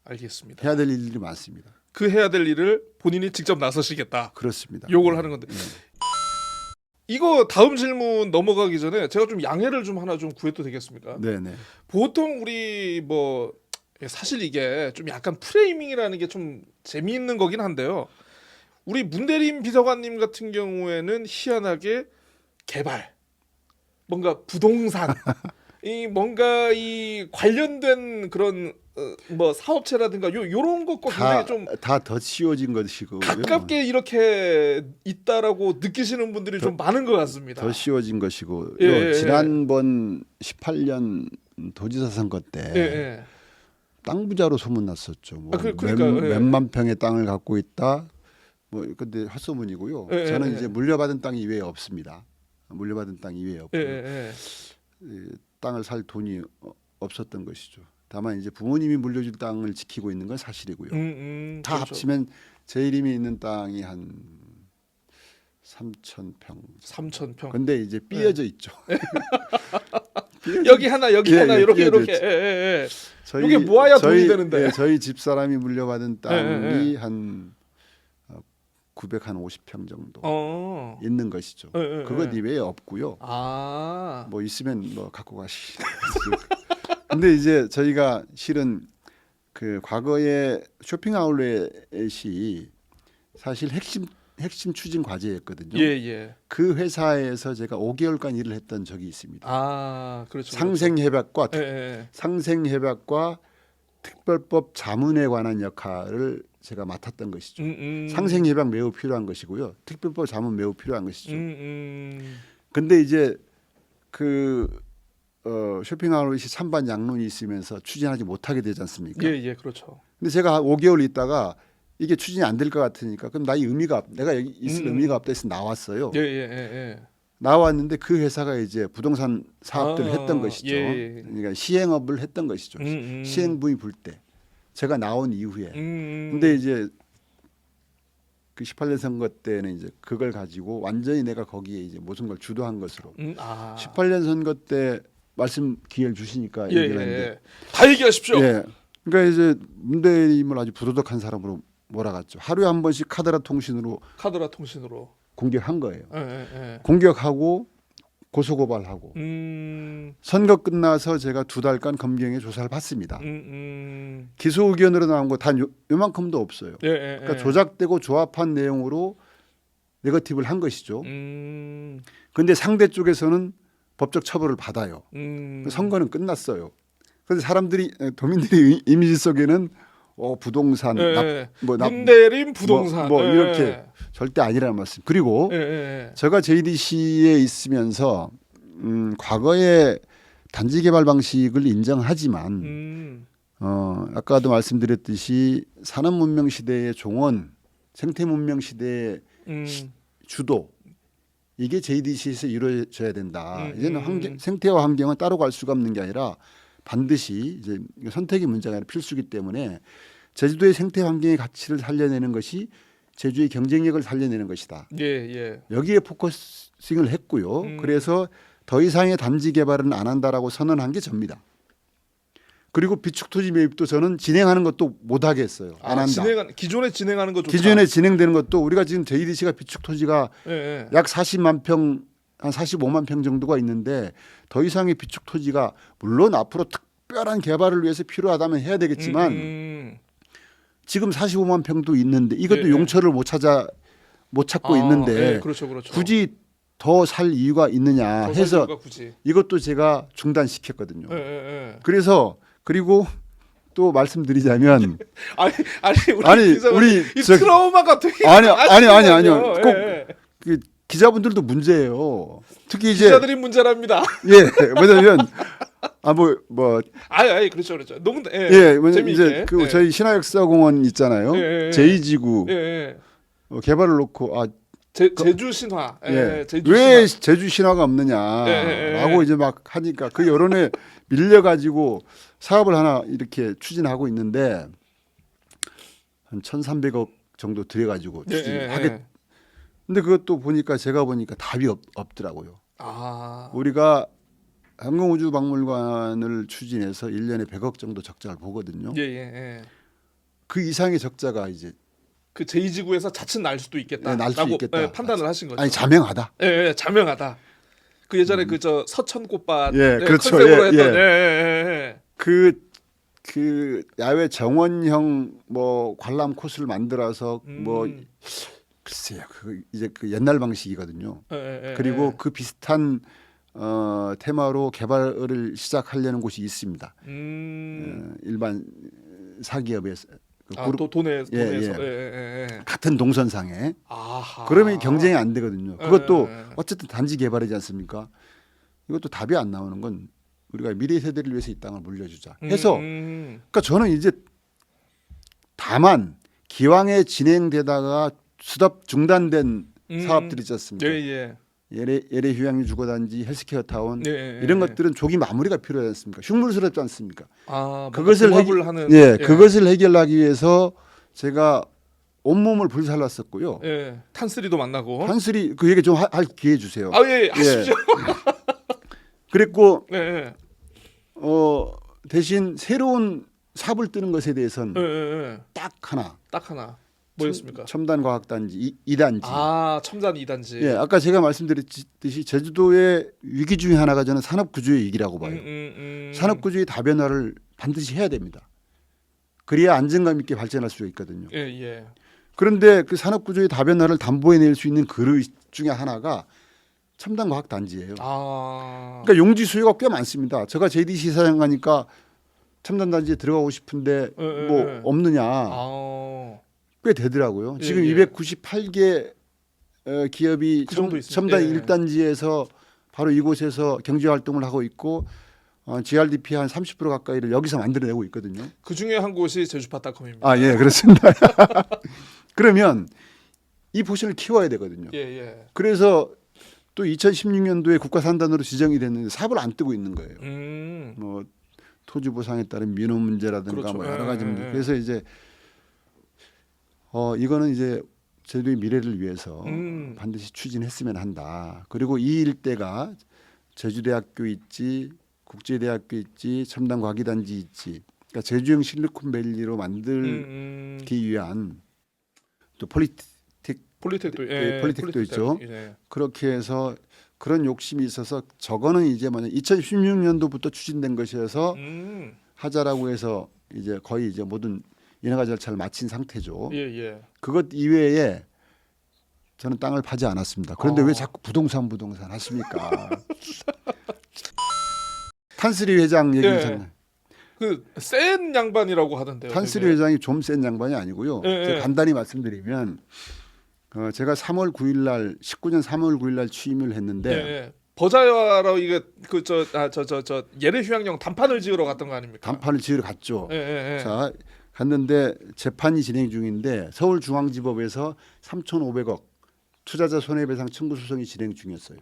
알겠습니다. 해야 될 일들이 많습니다. 그 해야 될 일을 본인이 직접 나서시겠다. 그렇습니다. 욕을 하는 건데. 네. 이거 다음 질문 넘어가기 전에 제가 좀 양해를 좀 하나 좀 구해도 되겠습니까? 네네. 보통 우리 뭐 사실 이게 좀 약간 프레이밍이라는 게 좀 재미있는 거긴 한데요. 우리 문대림 비서관님 같은 경우에는 희한하게 개발, 뭔가 부동산, 이 뭔가 이 관련된 그런 뭐 사업체라든가 요런 것과 굉장히 좀 다더 씌워진 것이고 가깝게 이렇게 있다라고 느끼시는 분들이 좀 많은 것 같습니다. 더 씌워진 것이고 예, 예, 지난번 18년 도지사 선거 때 예, 예. 땅 부자로 소문났었죠. 뭐 그러니까요. 예. 몇만 평의 땅을 갖고 있다. 뭐 근데 헛소문이고요. 예, 저는 예. 이제 물려받은 땅 이외에 없습니다. 물려받은 땅 이외에 없고 예, 예, 이 땅을 살 돈이 없었던 것이죠. 다만 이제 부모님이 물려준 땅을 지키고 있는 건 사실이고요. 다 그렇죠. 합치면 제 이름이 있는 땅이 한 3,000평. 3,000평. 근데 이제 삐어져 있죠. 여기 하나 여기 예, 하나 예, 이렇게 삐어져 이렇게. 있죠. 예. 저희, 이게 모아야 돈이 되는데. 저희 집사람이 물려받은 땅이 예. 한 950평 정도 어. 있는 것이죠. 예. 그것 이외에 없고요. 아. 뭐 있으면 뭐 갖고 가시. 근데 이제 저희가 실은 그 과거에 쇼핑 아울렛이 사실 핵심 추진 과제였거든요. 예. 그 회사에서 제가 5개월간 일을 했던 적이 있습니다. 아, 그렇죠. 상생협약과 예. 상생협약과 특별법 자문에 관한 역할을 제가 맡았던 것이죠. 상생협약 매우 필요한 것이고요. 특별법 자문 매우 필요한 것이죠. 근데 이제 그 쇼핑아울렛이 찬반 양론이 있으면서 추진하지 못하게 되지 않습니까? 예, 그렇죠. 근데 제가 5개월 있다가 이게 추진이 안 될 것 같으니까 그럼 내가 여기 있을 의미가 없다 해서 나왔어요. 예. 나왔는데 그 회사가 이제 부동산 사업들을 했던 것이죠. 예. 그러니까 시행업을 했던 것이죠. 시행부이 불 때 제가 나온 이후에. 근데 이제 그 18년 선거 때는 이제 그걸 가지고 완전히 내가 거기에 이제 모든 걸 주도한 것으로. 18년 선거 때 말씀 기회를 주시니까 얘기를 했는데 다 얘기하십시오. 예. 그러니까 이제 문대림을 아주 부도덕한 사람으로 몰아갔죠. 하루에 한 번씩 카드라 통신으로 공격한 거예요. 예. 공격하고 고소고발하고 선거 끝나서 제가 2달간 검경에 조사를 받습니다. 기소 의견으로 나온 거 단 요만큼도 없어요. 예. 그러니까 조작되고 조합한 내용으로 네거티브를 한 것이죠. 그런데 상대 쪽에서는 법적 처벌을 받아요. 선거는 끝났어요. 그래서 도민들이 이미지 속에는 부동산, 문대림 부동산 이렇게 절대 아니라는 말씀. 그리고 제가 JDC에 있으면서 과거의 단지 개발 방식을 인정하지만 아까도 말씀드렸듯이 산업 문명 시대의 종언, 생태 문명 시대의 주도 이게 JDC에서 이루어져야 된다. 이제는 생태와 환경은 따로 갈 수가 없는 게 아니라 반드시 이제 선택의 문제가 아니라 필수이기 때문에 제주도의 생태 환경의 가치를 살려내는 것이 제주의 경쟁력을 살려내는 것이다. 예. 여기에 포커싱을 했고요. 그래서 더 이상의 단지 개발은 안 한다라고 선언한 게 접니다. 그리고 비축 토지 매입도 저는 진행하는 것도 못하게 했어요. 안 한다. 기존에 진행하는 것조차. 기존에 진행되는 것도 우리가 지금 JDC가 비축 토지가 약 40만 평, 한 45만 평 정도가 있는데 더 이상의 비축 토지가 물론 앞으로 특별한 개발을 위해서 필요하다면 해야 되겠지만 지금 45만 평도 있는데 이것도 용처를 못 찾고 있는데 그렇죠. 굳이 더 살 이유가 있느냐 해서 이것도 제가 중단시켰거든요. 그래서 그리고 또 말씀드리자면 우리 이 트라우마가 되게 아니요. 꼭 그 기자분들도 문제예요. 특히 이제 기자들이 문제랍니다. 예, 왜냐면 그렇죠. 농담. 왜냐면 이제 저희 신화역사공원 있잖아요. 제2지구 개발을 놓고 제주 신화. 예. 제주 왜 신화. 제주 신화가 없느냐라고 예. 이제 막 하니까 그 여론에 밀려 가지고 사업을 하나 이렇게 추진하고 있는데 한 1,300억 정도 들여 가지고 추진하겠. 근데 그것도 보니까 제가 보니까 답이 없더라고요. 아. 우리가 항공우주박물관을 추진해서 1년에 100억 정도 적자를 보거든요. 예. 그 이상의 적자가 이제 그 제2지구에서 자칫 날 수도 있겠다. 날 수 있겠다. 예, 판단을 하신 거죠. 아니 자명하다. 예, 자명하다. 그 예전에 그 저 서천꽃밭 예, 그렇죠. 컨셉으로 예, 했던 예. 그 야외 정원형 뭐 관람 코스를 만들어서 뭐 글쎄요. 그 이제 그 옛날 방식이거든요. 그리고 그 비슷한 테마로 개발을 시작하려는 곳이 있습니다. 일반 사기업에서 또 돈에서 같은 동선상에. 아하. 그러면 경쟁이 안 되거든요. 그것도 어쨌든 단지 개발이지 않습니까? 이것도 답이 안 나오는 건 우리가 미래 세대를 위해서 이 땅을 물려주자 해서 그러니까 저는 이제 다만 기왕에 진행되다가 수답 중단된 사업들이 있지 않습니까? LA 휴양림 주거단지, 헬스케어 타운 이런 것들은 조기 마무리가 필요하지 않습니까? 흉물스럽지 않습니까? 그것을 하는 그것을 해결하기 위해서 제가 온몸을 불살랐었고요. 탄쓰리도 만나고. 탄쓰리 그 얘기 좀 할 기회 주세요. 하십시오. 그랬고 대신 새로운 삽을 뜨는 것에 대해서는 딱 하나. 뭐였습니까? 첨단과학단지 2단지. 첨단 2단지. 예, 아까 제가 말씀드렸듯이 제주도의 위기 중에 하나가 저는 산업구조의 위기라고 봐요. 산업구조의 다변화를 반드시 해야 됩니다. 그래야 안정감 있게 발전할 수 있거든요. 그런데 그 산업구조의 다변화를 담보해낼 수 있는 그릇 중에 하나가 첨단과학단지예요. 그러니까 용지 수요가 꽤 많습니다. 제가 JDC 사장하니까 첨단단지에 들어가고 싶은데 뭐 없느냐. 꽤 되더라고요. 지금 298개 기업이 첨단 1단지에서 바로 이곳에서 경제 활동을 하고 있고 GRDP 한 30% 가까이를 여기서 만들어내고 있거든요. 그 중에 한 곳이 제주팟닷컴입니다. 예, 그렇습니다. 그러면 이 포션을 키워야 되거든요. 그래서 또 2016년도에 국가산단으로 지정이 됐는데 삽을 안 뜨고 있는 거예요. 뭐 토지 보상에 따른 민원 문제라든가 뭐 여러 가지 문제. 그래서 이제 이거는 이제 제주도의 미래를 위해서 반드시 추진했으면 한다. 그리고 이 일대가 제주대학교 있지, 국제대학교 있지, 첨단과기단지 있지. 그러니까 제주형 실리콘밸리로 만들기 위한 또 폴리텍도 있죠. 그렇게 해서 그런 욕심이 있어서 저거는 이제 2016년도부터 추진된 것이어서 하자라고 해서 이제 거의 이제 모든 인허가 절차를 마친 상태죠. 그것 이외에 저는 땅을 파지 않았습니다. 그런데 왜 자꾸 부동산 하십니까? 탄쓰리 회장 얘기잖아요. 그센 양반이라고 하던데요. 탄쓰리 회장이 좀 센 양반이 아니고요. 제가 간단히 말씀드리면 제가 3월 9일 날 19년 3월 9일 날 취임을 했는데 버자야로 이게 예래 휴양령 단판을 지으러 갔던 거 아닙니까? 단판을 지으러 갔죠. 자, 갔는데 재판이 진행 중인데 서울중앙지법에서 3,500억 투자자 손해배상 청구 소송이 진행 중이었어요.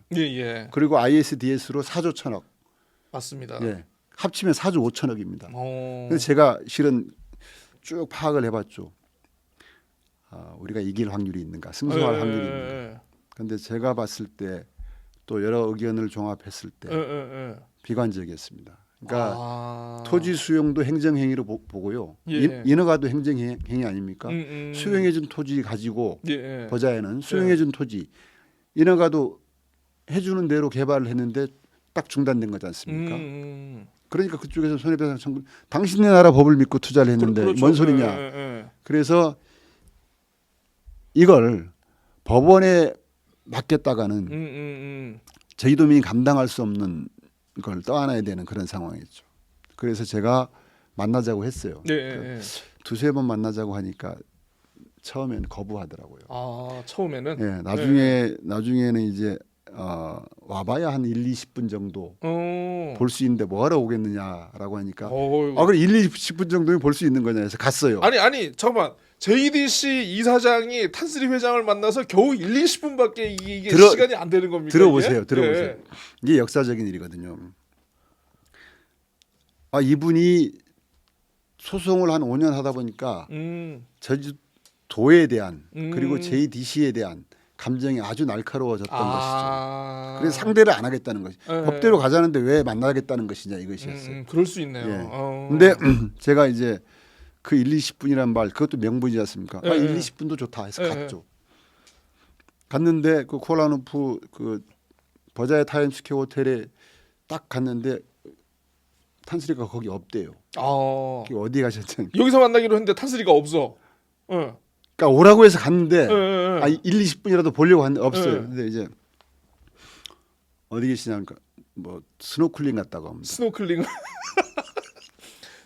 그리고 ISDS로 4조 1천억. 맞습니다. 합치면 4조 5천억입니다. 그래서 제가 실은 쭉 파악을 해봤죠. 우리가 이길 확률이 있는가, 승소할 확률이 있는가. 그런데 제가 봤을 때 또 여러 의견을 종합했을 때 비관적이었습니다. 그러니까 토지 수용도 행정행위로 보고요. 인허가도 행정행위 아닙니까? 수용해준 토지 가지고 버자에는 수용해준 토지 인허가도 해주는 대로 개발을 했는데 딱 중단된 거지 않습니까? 그러니까 그쪽에서 손해배상 청구 당신네 나라 법을 믿고 투자를 했는데 뭔 소리냐. 그래서 이걸 법원에 맡겼다가는 제주도민이 감당할 수 없는 걸 떠안아야 되는 그런 상황이죠. 그래서 제가 만나자고 했어요. 두세 번 만나자고 하니까 처음에는 거부하더라고요. 처음에는? 나중에는 이제 와봐야 한 1, 20분 정도 볼 수 있는데 뭐하러 오겠느냐라고 하니까 그래 1, 20분 정도면 볼 수 있는 거냐 해서 갔어요. 아니 잠깐만 JDC 이사장이 탄스리 회장을 만나서 겨우 1, 20분밖에 이게 들어- 시간이 안 되는 겁니까? 들어보세요. 이게? 들어보세요. 예. 이게 역사적인 일이거든요. 아, 이분이 소송을 한 5년 하다 보니까 제주도에 대한 그리고 JDC에 대한 감정이 아주 날카로워졌던 것이죠. 그래서 상대를 안 하겠다는 것이. 예. 법대로 가자는데 왜 만나겠다는 것이냐 이것이었어요. 그럴 수 있네요. 예. 근데 제가 이제 그 1, 20분이란 말 그것도 명분이지 않습니까? 아, 1, 20분도 좋다 해서 갔죠. 갔는데 그 쿠알라룸푸 그 버자의 타임스퀘어 호텔에 딱 갔는데 탄스리가 거기 없대요. 그게 어디 가셨지? 여기서 만나기로 했는데 탄스리가 없어. 그러니까 오라고 해서 갔는데 예. 아, 1, 20분이라도 보려고 했는데 없어요. 예. 근데 이제 어디 계시냐니까 뭐 스노클링 갔다고 합니다. 스노클링.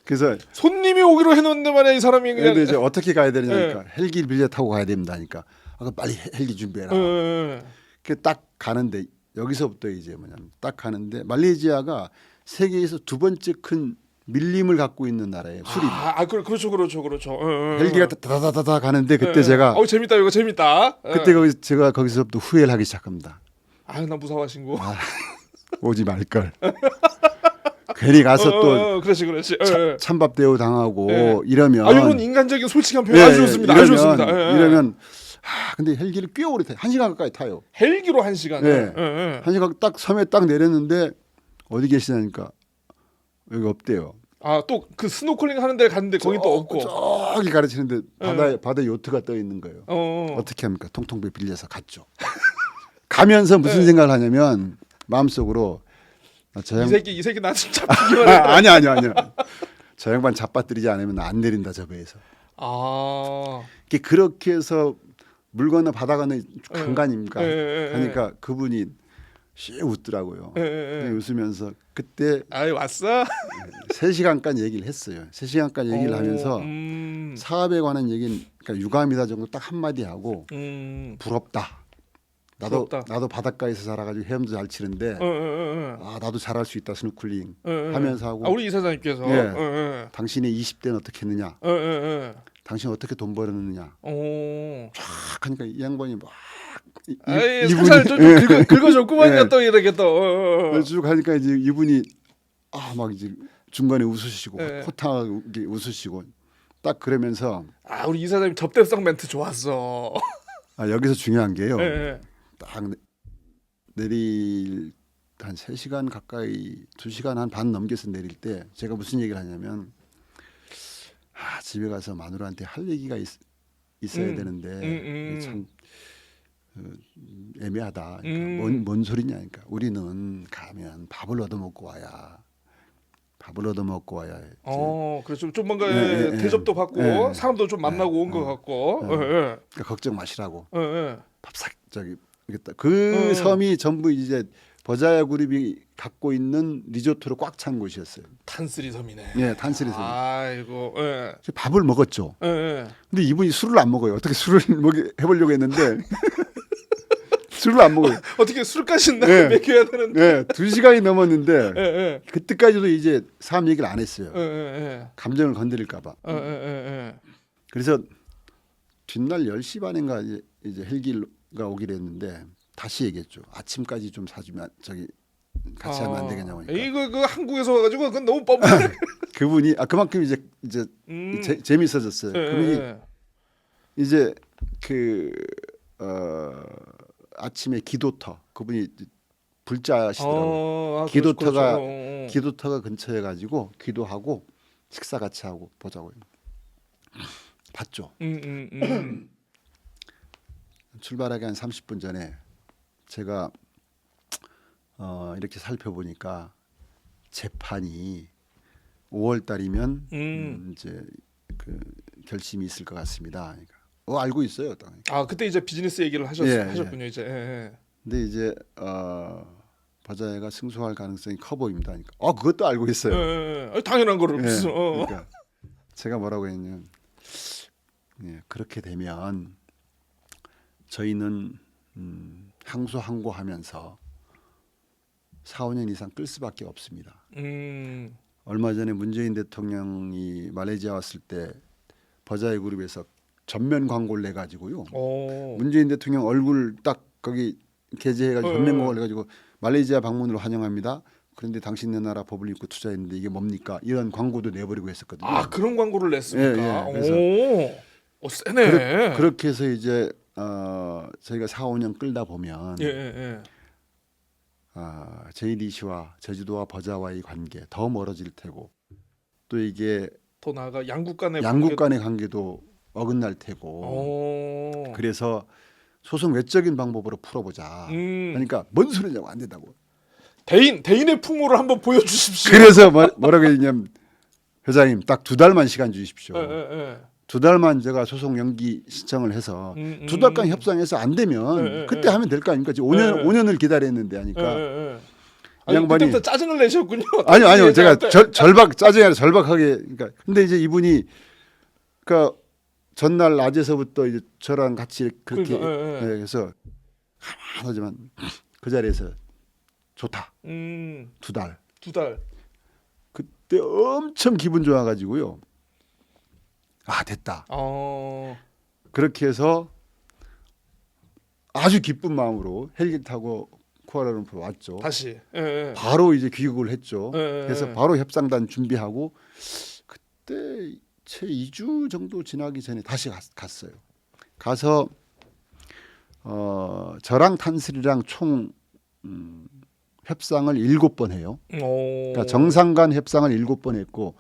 그래서 손님이 오기로 해놓는데 말이야 이 사람이 그냥. 근데 이제 어떻게 가야 되냐니까 헬기를 빌려 타고 가야 됩니다니까. 아, 그럼 빨리 헬기 준비해라. 그 딱 가는데 여기서부터 이제 뭐냐면 딱 가는데 말레이시아가 세계에서 두 번째 큰 밀림을 갖고 있는 나라예요. 수립. 그렇죠. 헬기가 다다다다다 가는데 그때 제가 재밌다 이거 재밌다. 그때 제가 거기서부터 후회를 하기 시작합니다. 나 무사와 신고. 오지 말 걸. 괜히 가서 또 그렇지. 찬밥 대우 당하고 이러면 이런 인간적인 솔직한 표현 아주 좋습니다. 아주 좋습니다. 이러면 근데 헬기를 꽤 오래 타요. 1시간 가까이 타요. 헬기로 1시간. 네. 1시간 딱 섬에 딱 내렸는데 어디 계시냐니까 여기 없대요. 또 그 스노클링 하는 데 갔는데 거기 또 없고. 저기 가르치는데 바다에 요트가 떠 있는 거예요. 어떻게 합니까? 통통배 빌려서 갔죠. 가면서 무슨 생각을 하냐면 마음속으로 이 새끼 나 좀 잡히기만 해. 아니야. 저 양반 잡아뜨리지 않으면 안 내린다 저 배에서. 그렇게 해서 물 건너 바다 건너 간간입니까? 하니까 그분이 씩 웃더라고요. 웃으면서 그때 왔어? 3시간간 얘기를 했어요. 3시간간 얘기를 하면서 사업에 관한 얘기는 그러니까 유감이다 정도 딱 한마디 하고 부럽다. 나도 바닷가에서 살아가지고 헤엄도 잘 치는데 나도 잘할 수 있다 스노클링 하면서 하고 우리 이사장님께서 당신의 20대는 어떻게 했느냐 당신 어떻게 돈 벌었느냐 쫙 하니까 이 양반이 막 살살 좀 긁어줬구만요. 또 이렇게 또 쭉 하니까 이제 이분이 막 이제 중간에 웃으시고 호탕하게 웃으시고 딱 그러면서 우리 이사장님 접대성 멘트 좋았어. 여기서 중요한 게요. 딱 내릴 한 3시간 가까이 2시간 한 반 넘겨서 내릴 때 제가 무슨 얘기를 하냐면 집에 가서 마누라한테 할 얘기가 있어야 되는데 참 애매하다. 그러니까 뭔 소리냐. 그러니까 우리는 가면 밥을 얻어먹고 와야. 그래서 좀 뭔가 대접도 받고 사람도 좀 만나고 온 것 같고. 그러니까 걱정 마시라고. 밥싹 그 섬이 전부 이제 버자야 그룹이 갖고 있는 리조트로 꽉 찬 곳이었어요. 탄스리 섬이네. 네, 탄스리 섬. 아이고. 밥을 먹었죠. 근데 이분이 술을 안 먹어요. 어떻게 술을 해보려고 했는데 술을 안 먹어요. 어떻게 술까지 먹여야 되는데. 2시간이 넘었는데 그때까지도 이제 사업 얘기를 안 했어요. 감정을 건드릴까 봐. 그래서 뒷날 10시 반인가 이제 헬기가 오기로 했는데 다시 얘기했죠. 아침까지 좀 사주면 같이 하면 안 되겠냐고 하니까. 이거 그 한국에서 와가지고 그건 너무 뻔뻔해. 그분이 그만큼 이제 재밌어졌어요. 그분이 이제 아침에 기도터 그분이 불자시더라고요. 기도터가 근처에 가지고 기도하고 식사 같이 하고 보자고요. 봤죠. 출발하기 한 30분 전에 제가 이렇게 살펴보니까 재판이 5월 달이면 이제 그 결심이 있을 것 같습니다. 그러니까 알고 있어요. 그때 이제 비즈니스 얘기를 하셨군요. 이제. 근데 이제 버자야가 승소할 가능성이 커 보입니다. 그러니까 그것도 알고 있어요. 당연한 거를 무슨. 그러니까 제가 뭐라고 했냐면 그렇게 되면 저희는 항소하면서 4, 5년 이상 끌 수밖에 없습니다. 얼마 전에 문재인 대통령이 말레이시아 왔을 때 버자이 그룹에서 전면 광고를 내 가지고요. 오. 문재인 대통령 얼굴 딱 거기 게재해가지고 전면 광고를 해가지고 말레이시아 방문으로 환영합니다. 그런데 당신네 나라 법을 읽고 투자했는데 이게 뭡니까? 이런 광고도 내버리고 했었거든요. 아 그런 광고를 냈습니까? 예, 예. 그래서 오, 세네. 그렇게 해서 이제 저희가 4, 5년 끌다 보면 예, 예. JDC와 제주도와 버자와의 관계 더 멀어질 테고 또 이게 더 나아가 양국 간의 양국 간의 관계도 어긋날 테고 오. 그래서 소송 외적인 방법으로 풀어보자. 그러니까 뭔 소리냐고 안 된다고. 대인의 풍모를 한번 보여주십시오. 그래서 뭐라고 했냐면 회장님 딱 2달만 시간 주십시오. 예, 예. 2달만 제가 소송 연기 신청을 해서 2달간 협상해서 안 되면 예, 예, 그때 예. 하면 될 거 아닙니까? 지금 예, 5년을 기다렸는데 하니까 예. 이 양반이 그때부터 짜증을 내셨군요. 아니요 제가 대인한테. 절박 짜증이 아니라 절박하게 그러니까 근데 이제 이분이 그러니까 전날 낮에서부터 이제 저랑 같이 그렇게 그러니까, 예, 예. 그래서 하지만 그 자리에서 좋다 2달 2달. 그때 엄청 기분 좋아가지고요 됐다 그렇게 해서 아주 기쁜 마음으로 헬기 타고 쿠알라룸푸르 왔죠. 다시. 예, 예. 바로 이제 귀국을 했죠. 예, 예. 그래서 바로 협상단 준비하고 그때 채 2주 정도 지나기 전에 다시 갔어요. 가서 저랑 탄슬이랑 총 협상을 7번 해요. 그러니까 정상간 협상을 7번 했고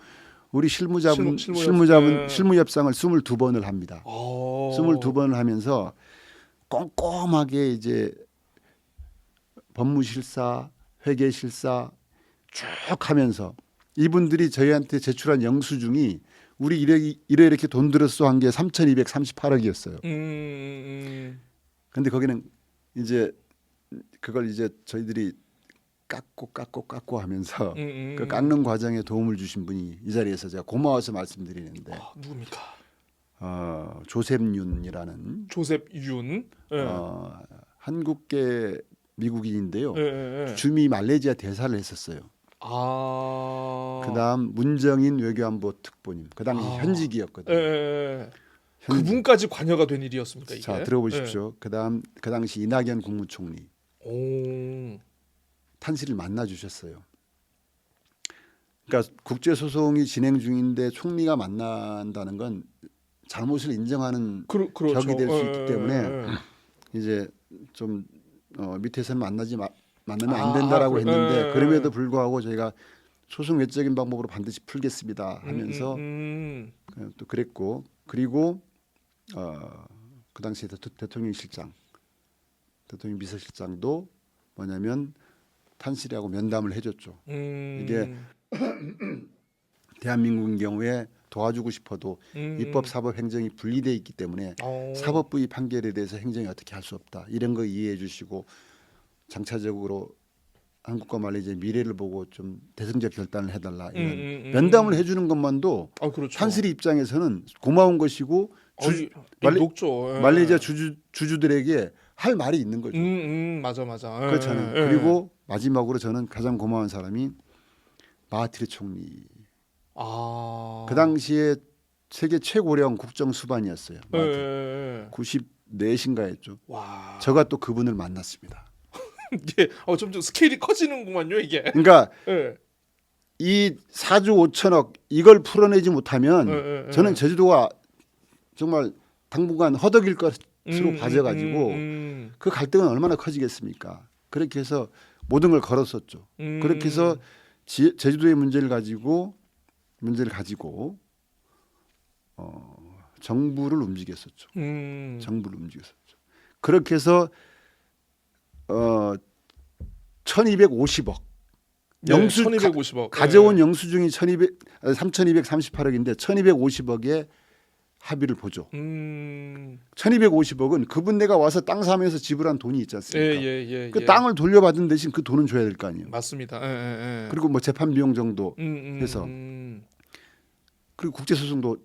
우리 실무 협상을 22번을 합니다. 22번을 하면서 꼼꼼하게 이제 법무실사, 회계실사 쭉 하면서 이분들이 저희한테 제출한 영수증이 우리 이렇게 돈 들었어 한 게 3,238억이었어요. 근데 거기는 이제 그걸 이제 저희들이 깎고 하면서 그 깎는 과정에 도움을 주신 분이 이 자리에서 제가 고마워서 말씀드리는데 누굽니까? 조셉윤이라는 조셉 윤. 예. 한국계 미국인인데요. 예. 주미 말레이시아 대사를 했었어요. 그다음 문정인 외교안보 특보님. 그 당시 현직이었거든요. 예. 그분까지 관여가 된 일이었습니까 이게? 자 들어보십시오. 그다음 그 당시 이낙연 국무총리 탄실을 만나 주셨어요. 그러니까 국제 소송이 진행 중인데 총리가 만난다는 건 잘못을 인정하는 그렇죠. 격이 될 수 있기 때문에 이제 좀 밑에서는 만나면 안 된다라고 했는데 그럼에도 불구하고 저희가 소송 외적인 방법으로 반드시 풀겠습니다 하면서 또 그랬고 그리고 그 당시에 대통령 비서실장도 뭐냐면 탄실이하고 면담을 해줬죠. 이게 대한민국인 경우에 도와주고 싶어도 입법, 사법, 행정이 분리돼 있기 때문에 사법부의 판결에 대해서 행정이 어떻게 할 수 없다. 이런 거 이해해 주시고 장차적으로 한국과 말레이시아의 미래를 보고 좀 대승적 결단을 해달라. 이런 면담을 해주는 것만도 그렇죠. 탄실이 입장에서는 고마운 것이고 높죠. 말레이시아 주주들에게 할 말이 있는 거죠. 맞아. 그렇잖아요. 그리고 마지막으로 저는 가장 고마운 사람이 마하티르 총리. 그 당시에 세계 최고령 국정 수반이었어요. 94신가였죠. 와. 제가 또 그분을 만났습니다. 이게 점점 스케일이 커지는구만요 이게. 그러니까 이 4조 5천억 이걸 풀어내지 못하면 저는 제주도가 정말 당분간 허덕일 것으로 봐져가지고 그 갈등은 얼마나 커지겠습니까? 그렇게 해서 모든 걸 걸었었죠. 그렇게 해서 제주도의 문제를 가지고 정부를 움직였었죠. 그렇게 해서 1,250억 영수 1,250억 가져온 영수증이 3,238억인데 1,250억에 합의를 보죠. 1,250억은 그분 내가 와서 땅 사면서 지불한 돈이 있지 않습니까? 그 땅을 돌려받은 대신 그 돈은 줘야 될 거 아니에요. 맞습니다. 그리고 뭐 재판 비용 정도 해서 그리고 국제 소송도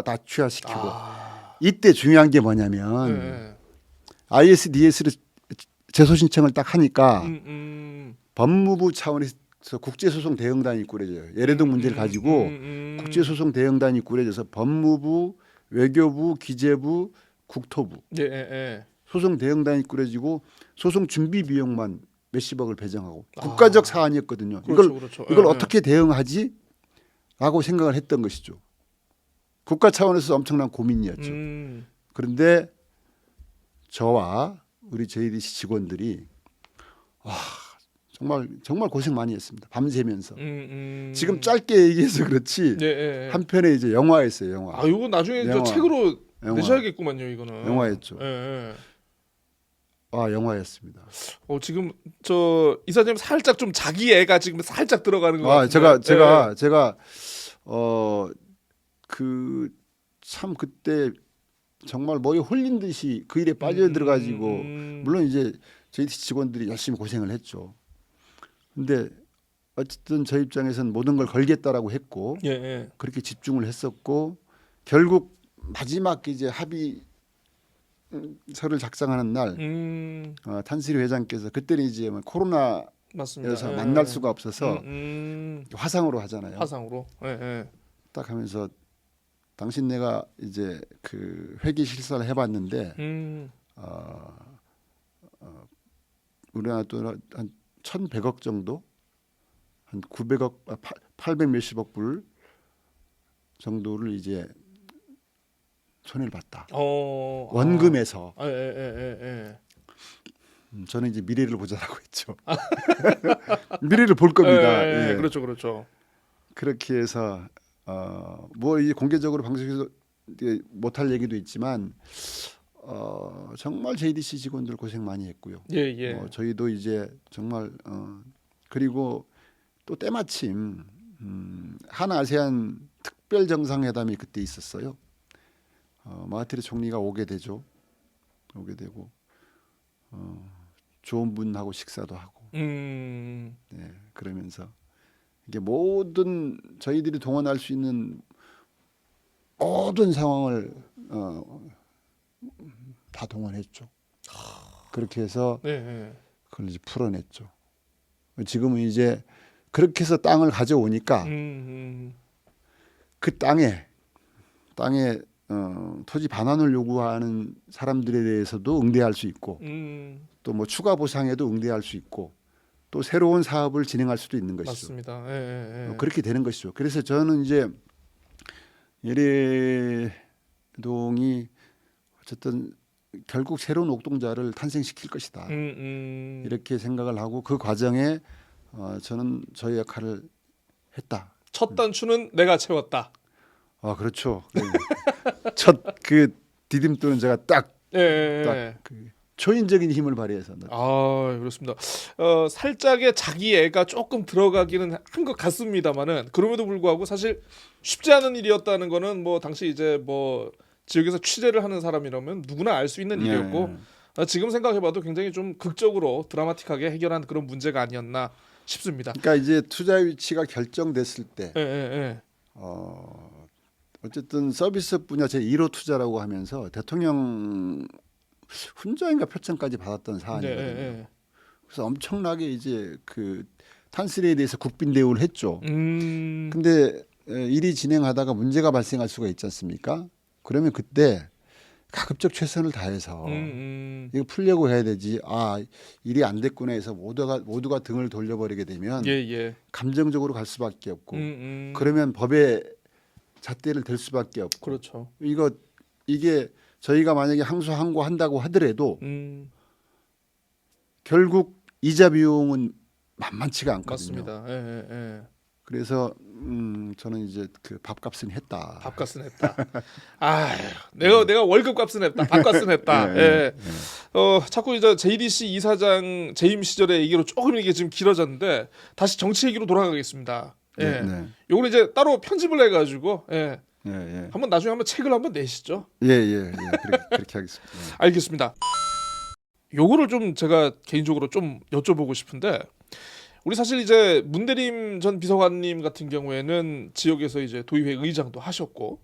다 취하시키고 이때 중요한 게 뭐냐면 ISDS를 제소 신청을 딱 하니까 법무부 차원에서 국제소송 대응단이 꾸려져요. 예래동 문제를 가지고 국제소송 대응단이 꾸려져서 법무부, 외교부, 기재부, 국토부 예, 예, 예. 소송 대응단이 꾸려지고 소송 준비 비용만 몇십억을 배정하고 아. 국가적 사안이었거든요. 그렇죠, 그렇죠. 이걸 예, 어떻게 대응하지? 라고 생각을 했던 것이죠. 국가 차원에서 엄청난 고민이었죠. 그런데 저와 우리 JDC 직원들이 정말 고생 많이 했습니다. 밤새면서. 지금 짧게 얘기해서 그렇지 예, 예, 예. 한편에 이제 영화였어요. 영화. 아, 이거 나중에 저 영화. 책으로 영화. 내셔야겠구만요, 이거는. 영화였죠. 예, 예. 영화였습니다. 지금 저 이사님 살짝 좀 자기 애가 지금 살짝 들어가는 것 같은데. 제가 그 참 그때 정말 뭐에 홀린 듯이 그 일에 빠져들어가지고 물론 이제 저희 직원들이 열심히 고생을 했죠. 근데 어쨌든 저 입장에서는 모든 걸 걸겠다라고 했고 예, 예. 그렇게 집중을 했었고 결국 마지막 이제 합의서를 작성하는 날 탄스리 회장께서 그때는 이제 뭐 코로나여서 맞습니다. 예, 만날 예. 수가 없어서 화상으로 하잖아요. 화상으로. 예, 예. 딱 하면서 당신 내가 이제 그 회계 실사를 해봤는데 우리나라 돈한 1,100억 정도, 한 900억, 800 몇십억 불 정도를 이제 손해를 봤다. 원금에서. 예, 예, 예, 예. 저는 이제 미래를 보자라고 했죠. 미래를 볼 겁니다. 예, 예. 그렇죠, 그렇죠. 그렇게 해서 뭐 이제 공개적으로 방송에서 못할 얘기도 있지만 정말 JDC 직원들 고생 많이 했고요. 예, 예. 저희도 이제 정말 그리고 또 때마침 한아세안 특별 정상회담이 그때 있었어요. 마하티르 총리가 오게 되죠. 오게 되고 좋은 분하고 식사도 하고. 네, 그러면서 이게 모든 저희들이 동원할 수 있는 모든 상황을 다 동원했죠. 그렇게 해서 네. 그걸 이제 풀어냈죠. 지금은 이제 그렇게 해서 땅을 가져오니까 그 땅에 토지 반환을 요구하는 사람들에 대해서도 응대할 수 있고 또 뭐 추가 보상에도 응대할 수 있고 또 새로운 사업을 진행할 수도 있는 것이죠. 맞습니다. 예, 예. 그렇게 되는 것이죠. 그래서 저는 이제 예래동이 어쨌든 결국 새로운 옥동자를 탄생시킬 것이다. 이렇게 생각을 하고 그 과정에 저는 저의 역할을 했다. 첫 단추는 내가 채웠다. 그렇죠. 첫 그 디딤돌은 제가 딱 그 초인적인 힘을 발휘해서 그렇습니다. 살짝의 자기 애가 조금 들어가기는 한 것 같습니다만은 그럼에도 불구하고 사실 쉽지 않은 일이었다는 거는 뭐 당시 이제 뭐 지역에서 취재를 하는 사람이라면 누구나 알 수 있는 일이었고 지금 생각해봐도 굉장히 좀 극적으로 드라마틱하게 해결한 그런 문제가 아니었나 싶습니다. 그러니까 이제 투자 위치가 결정됐을 때 어쨌든 서비스 분야 제 1호 투자라고 하면서 대통령 훈장인가 표창까지 받았던 사안이거든요. 그래서 엄청나게 이제 그 탄스리에 대해서 국빈 대우를 했죠. 근데 일이 진행하다가 문제가 발생할 수가 있지 않습니까? 그러면 그때 가급적 최선을 다해서 이거 풀려고 해야 되지. 일이 안 됐구나 해서 모두가 등을 돌려버리게 되면 감정적으로 갈 수밖에 없고 그러면 법의 잣대를 댈 수밖에 없고. 그렇죠. 이게 저희가 만약에 항소한다고 하더라도 결국 이자 비용은 만만치가 않거든요. 맞습니다. 그래서 저는 이제 그 밥값은 했다. 밥값은 했다. 내가 월급값은 했다. 밥값은 했다. 자꾸 이제 JDC 이사장 재임 시절의 얘기로 조금 이게 지금 길어졌는데 다시 정치 얘기로 돌아가겠습니다. 요걸 이제 따로 편집을 해가지고 한번 나중에 한번 책을 한번 내시죠. 그렇게 하겠습니다. 알겠습니다. 요거를 좀 제가 개인적으로 좀 여쭤보고 싶은데 우리 사실 이제 문대림 전 비서관님 같은 경우에는 지역에서 이제 도의회 의장도 하셨고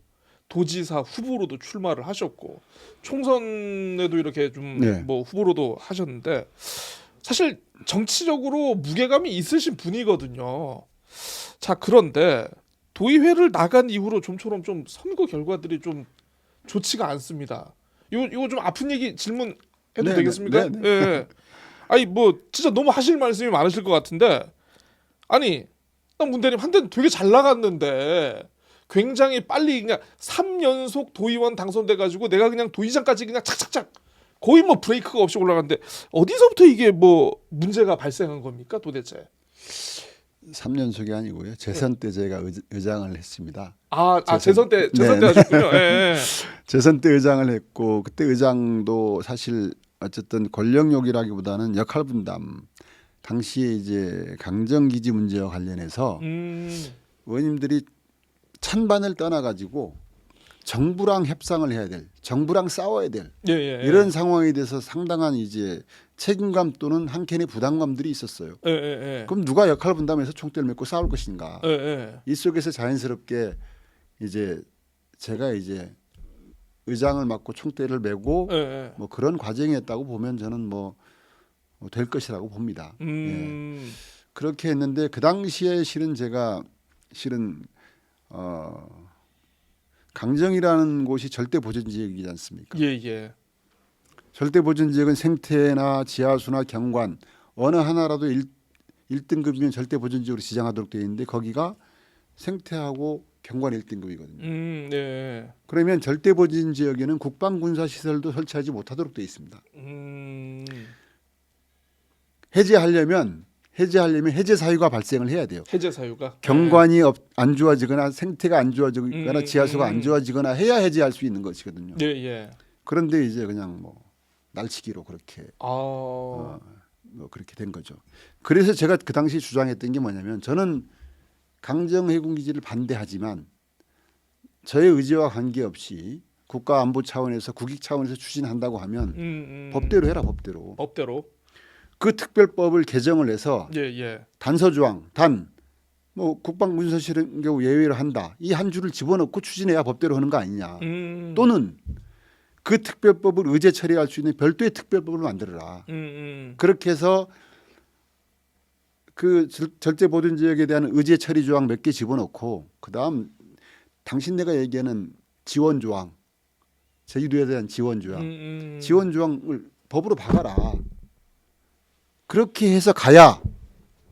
도지사 후보로도 출마를 하셨고 총선에도 이렇게 좀 뭐 후보로도 하셨는데 사실 정치적으로 무게감이 있으신 분이거든요. 자, 그런데 도의회를 나간 이후로 좀처럼 좀 선거 결과들이 좀 좋지가 않습니다. 이거 좀 아픈 얘기 질문해도 네, 되겠습니까? 네, 예. 아니 뭐 진짜 너무 하실 말씀이 많으실 것 같은데 아니 문 대리님 한때는 되게 잘 나갔는데 굉장히 빨리 그냥 3연속 도의원 당선돼 가지고 내가 그냥 도의장까지 그냥 착착착 거의 뭐 브레이크가 없이 올라갔는데 어디서부터 이게 뭐 문제가 발생한 겁니까 도대체? 3년속이 아니고요. 재선 때 제가 의장을 했습니다. 재선 때 네, 하셨군요. 예, 예. 재선 때 의장을 했고 그때 의장도 사실 어쨌든 권력욕이라기보다는 역할 분담. 당시에 이제 강정기지 문제와 관련해서 의원님들이 찬반을 떠나가지고 정부랑 협상을 해야 될, 정부랑 싸워야 될 예, 예, 예. 이런 상황에 대해서 상당한 이제 책임감 또는 한켠의 부담감들이 있었어요. 예, 예, 예. 그럼 누가 역할 분담해서 총대를 메고 싸울 것인가? 예, 예. 이 속에서 자연스럽게 이제 제가 이제 의장을 맡고 총대를 메고 예, 예. 뭐 그런 과정이었다고 보면 저는 뭐 될 것이라고 봅니다. 예. 그렇게 했는데 그 당시에 제가 강정이라는 곳이 절대 보전 지역이지 않습니까? 예, 예. 절대 보전 지역은 생태나 지하수나 경관 어느 하나라도 1등급이면 절대 보전 지역으로 지정하도록 되어 있는데 거기가 생태하고 경관 1등급이거든요. 네. 그러면 절대 보전 지역에는 국방 군사 시설도 설치하지 못하도록 되어 있습니다. 해제하려면 해제 사유가 발생을 해야 돼요. 해제 사유가 경관이 안 좋아지거나 생태가 안 좋아지거나 지하수가 안 좋아지거나 해야 해제할 수 있는 것이거든요. 예, 예. 그런데 이제 그냥 뭐 날치기로 그렇게 뭐 그렇게 된 거죠. 그래서 제가 그 당시 주장했던 게 뭐냐면 저는 강정해군기지를 반대하지만 저의 의지와 관계없이 국가안보 차원에서 국익 차원에서 추진한다고 하면 법대로 해라 법대로. 그 특별법을 개정을 해서 예, 예. 단서조항 뭐 국방군사실은 경우 예외로 한다. 이 한 줄을 집어넣고 추진해야 법대로 하는 거 아니냐. 또는 그 특별법을 의제 처리할 수 있는 별도의 특별법을 만들어라. 그렇게 해서 그 절대 보전 지역에 대한 의제 처리 조항 몇 개 집어넣고 그다음 당신네가 얘기하는 지원 조항, 제주도에 대한 지원 조항, 지원 조항을 법으로 박아라. 그렇게 해서 가야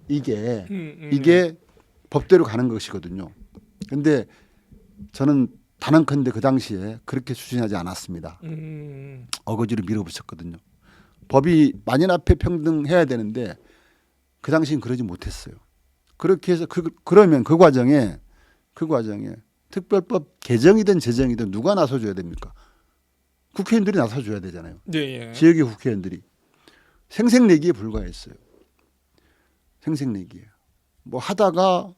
이게 법대로 가는 것이거든요. 그런데 저는 단언컨대 그 당시에 그렇게 추진하지 않았습니다. 어거지로 밀어붙였거든요. 법이 만인 앞에 평등해야 되는데 그 당시엔 그러지 못했어요. 그렇게 해서 그러면 그 과정에 특별법 개정이든 제정이든 누가 나서줘야 됩니까? 국회의원들이 나서줘야 되잖아요. 예, 예. 지역의 국회의원들이. 생색내기에 불과했어요. 생색내기에. 뭐 하다가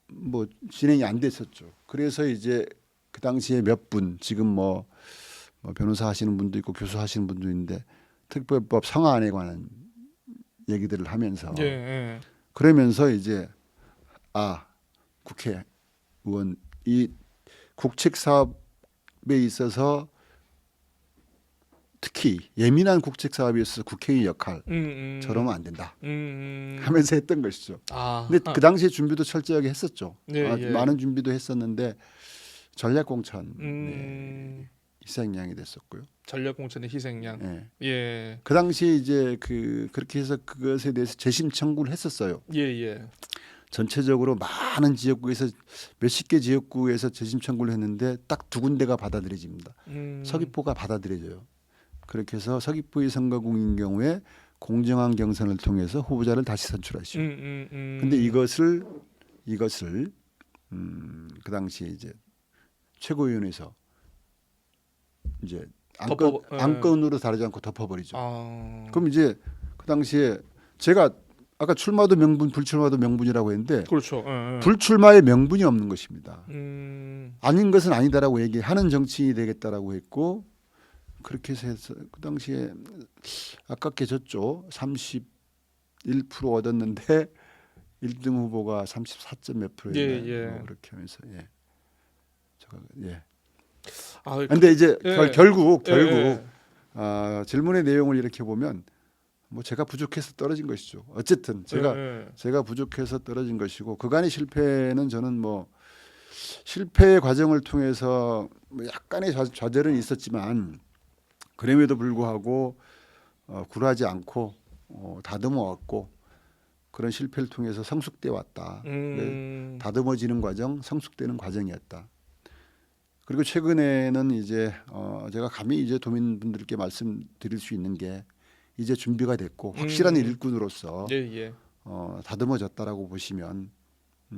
뭐 진행이 안 됐었죠. 그래서 이제 그 당시에 몇 분 지금 뭐 변호사 하시는 분도 있고 교수 하시는 분도 있는데 특별법 성안에 관한 얘기들을 하면서 예, 예. 그러면서 이제 국회의원 이 국책 사업에 있어서 특히 예민한 국책 사업에 있어서 국회의 역할 저러면 안 된다 하면서 했던 것이죠. 근데 그 당시에 준비도 철저하게 했었죠. 예. 많은 준비도 했었는데 전략공천 희생양이 됐었고요. 전략공천의 희생양. 네. 예. 그 당시에 이제 그렇게 해서 그것에 대해서 재심 청구를 했었어요. 예, 예. 전체적으로 많은 지역구에서 몇십 개 지역구에서 재심 청구를 했는데 딱 두 군데가 받아들여집니다. 서귀포가 받아들여져요. 그렇게 해서 서귀포의 선거구인 경우에 공정한 경선을 통해서 후보자를 다시 선출하시죠. 근데 이것을 그 당시에 이제 최고위원회에서 이제 안건으로 다루지 않고 덮어버리죠. 그럼 이제 그 당시에 제가 아까 출마도 명분, 불출마도 명분이라고 했는데 그렇죠. 불출마의 명분이 없는 것입니다. 아닌 것은 아니다라고 얘기하는 정치인이 되겠다라고 했고 그렇게 해서 그 당시에 아깝게 졌죠. 31% 얻었는데 1등 후보가 34점 몇 프로였나요? 예. 뭐 그렇게 하면서 아, 근데 이제 결국 예. 질문의 내용을 이렇게 보면 뭐 제가 부족해서 떨어진 것이죠. 어쨌든 제가 부족해서 떨어진 것이고 그간의 실패는 저는 뭐 실패의 과정을 통해서 뭐 약간의 좌절은 있었지만 그럼에도 불구하고 굴하지 않고 다듬어 왔고 그런 실패를 통해서 성숙돼 왔다. 다듬어지는 과정, 성숙되는 과정이었다. 그리고 최근에는 이제 제가 감히 이제 도민분들께 말씀드릴 수 있는 게 이제 준비가 됐고 확실한 일꾼으로서 예, 예. 다듬어졌다라고 보시면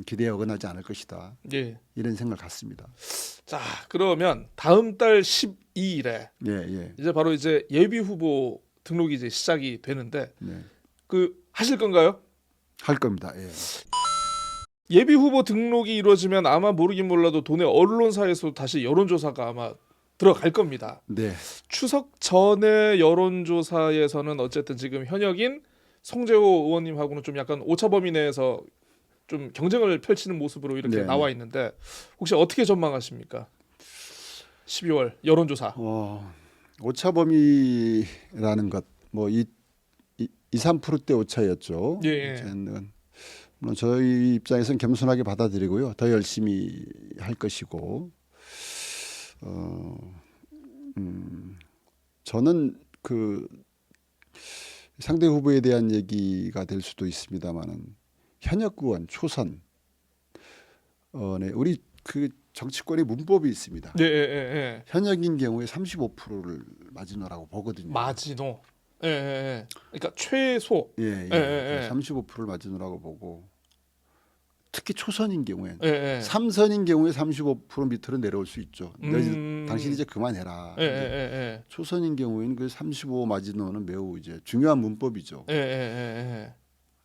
기대에 어긋나지 않을 것이다. 예. 이런 생각을 갖습니다. 자, 그러면 다음 달 12일에 예, 예, 이제 바로 이제 예비 후보 등록이 이제 시작이 되는데 네. 그 하실 건가요? 할 겁니다. 예. 예비 후보 등록이 이루어지면 아마 모르긴 몰라도 도내 언론사에서 다시 여론조사가 아마 들어갈 겁니다. 네, 추석 전에 여론조사에서는 어쨌든 지금 현역인 송재호 의원님하고는 좀 약간 오차범위 내에서 좀 경쟁을 펼치는 모습으로 이렇게 네, 나와 있는데 혹시 어떻게 전망하십니까? 12월 여론조사. 오차범위라는 것, 뭐 3%대 오차였죠. 예, 예. 이제는 물론 저희 입장에서는 겸손하게 받아들이고요. 더 열심히 할 것이고, 저는 그 상대 후보에 대한 얘기가 될 수도 있습니다만은 현역 의원 초선, 네, 우리 그 정치권의 문법이 있습니다. 예, 예, 예. 현역인 경우에 35%를 마지노라고 보거든요. 마지노. 예, 예, 예. 그러니까 최소. 예, 예, 예, 예. 35%를 마지노라고 보고 특히 초선인 경우에 예, 예. 3선인 경우에 35% 밑으로 내려올 수 있죠. 음. 당신 이제 그만해라. 예, 예, 이제 예, 초선인 경우에는 그 35 마지노는 매우 이제 중요한 문법이죠. 예. 예, 예, 예.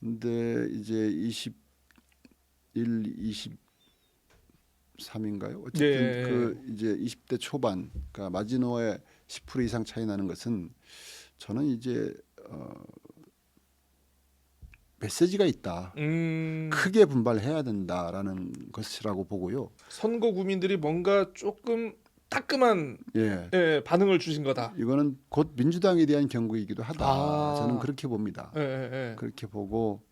근데 이제 23인가요? 어쨌든 예, 예. 그 이제 20대 초반, 그러니까 마지노에 10% 이상 차이 나는 것은 저는 이제 메시지가 있다. 크게 분발해야 된다라는 것이라고 보고요. 선거 구민들이 뭔가 조금 따끔한 예, 예, 반응을 주신 거다. 이거는 곧 민주당에 대한 경고이기도 하다. 아. 저는 그렇게 봅니다. 예, 예, 예. 그렇게 보고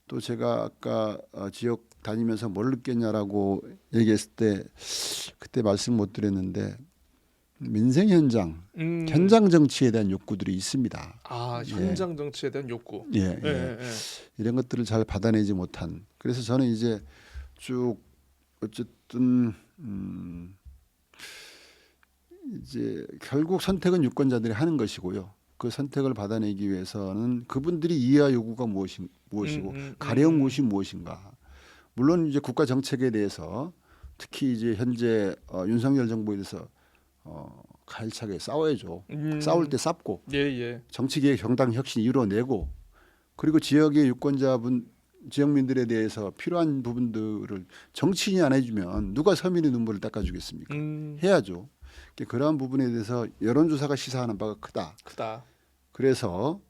또 제가 아까 지역 다니면서 뭘 느꼈냐라고 얘기했을 때 그때 말씀 못 드렸는데 민생 현장, 현장 정치에 대한 욕구들이 있습니다. 아, 현장 정치에 대한 욕구. 예, 예, 예. 예, 예. 이런 것들을 잘 받아내지 못한. 그래서 저는 이제 쭉 어쨌든 이제 결국 선택은 유권자들이 하는 것이고요. 그 선택을 받아내기 위해서는 그분들이 이해할 요구가 무엇이고 가려운 곳이 무엇인가. 물론 이제 국가 정책에 대해서 특히 이제 현재 윤석열 정부에 대해서 가열차게 싸워야죠. 싸울 때 싸고 예, 예. 정치개혁 정당 혁신 이뤄내고 그리고 지역의 유권자분 지역민들에 대해서 필요한 부분들을 정치인이 안 해주면 누가 서민의 눈물을 닦아주겠습니까? 해야죠. 그러한 부분에 대해서 여론조사가 시사하는 바가 크다. 크다. 그래서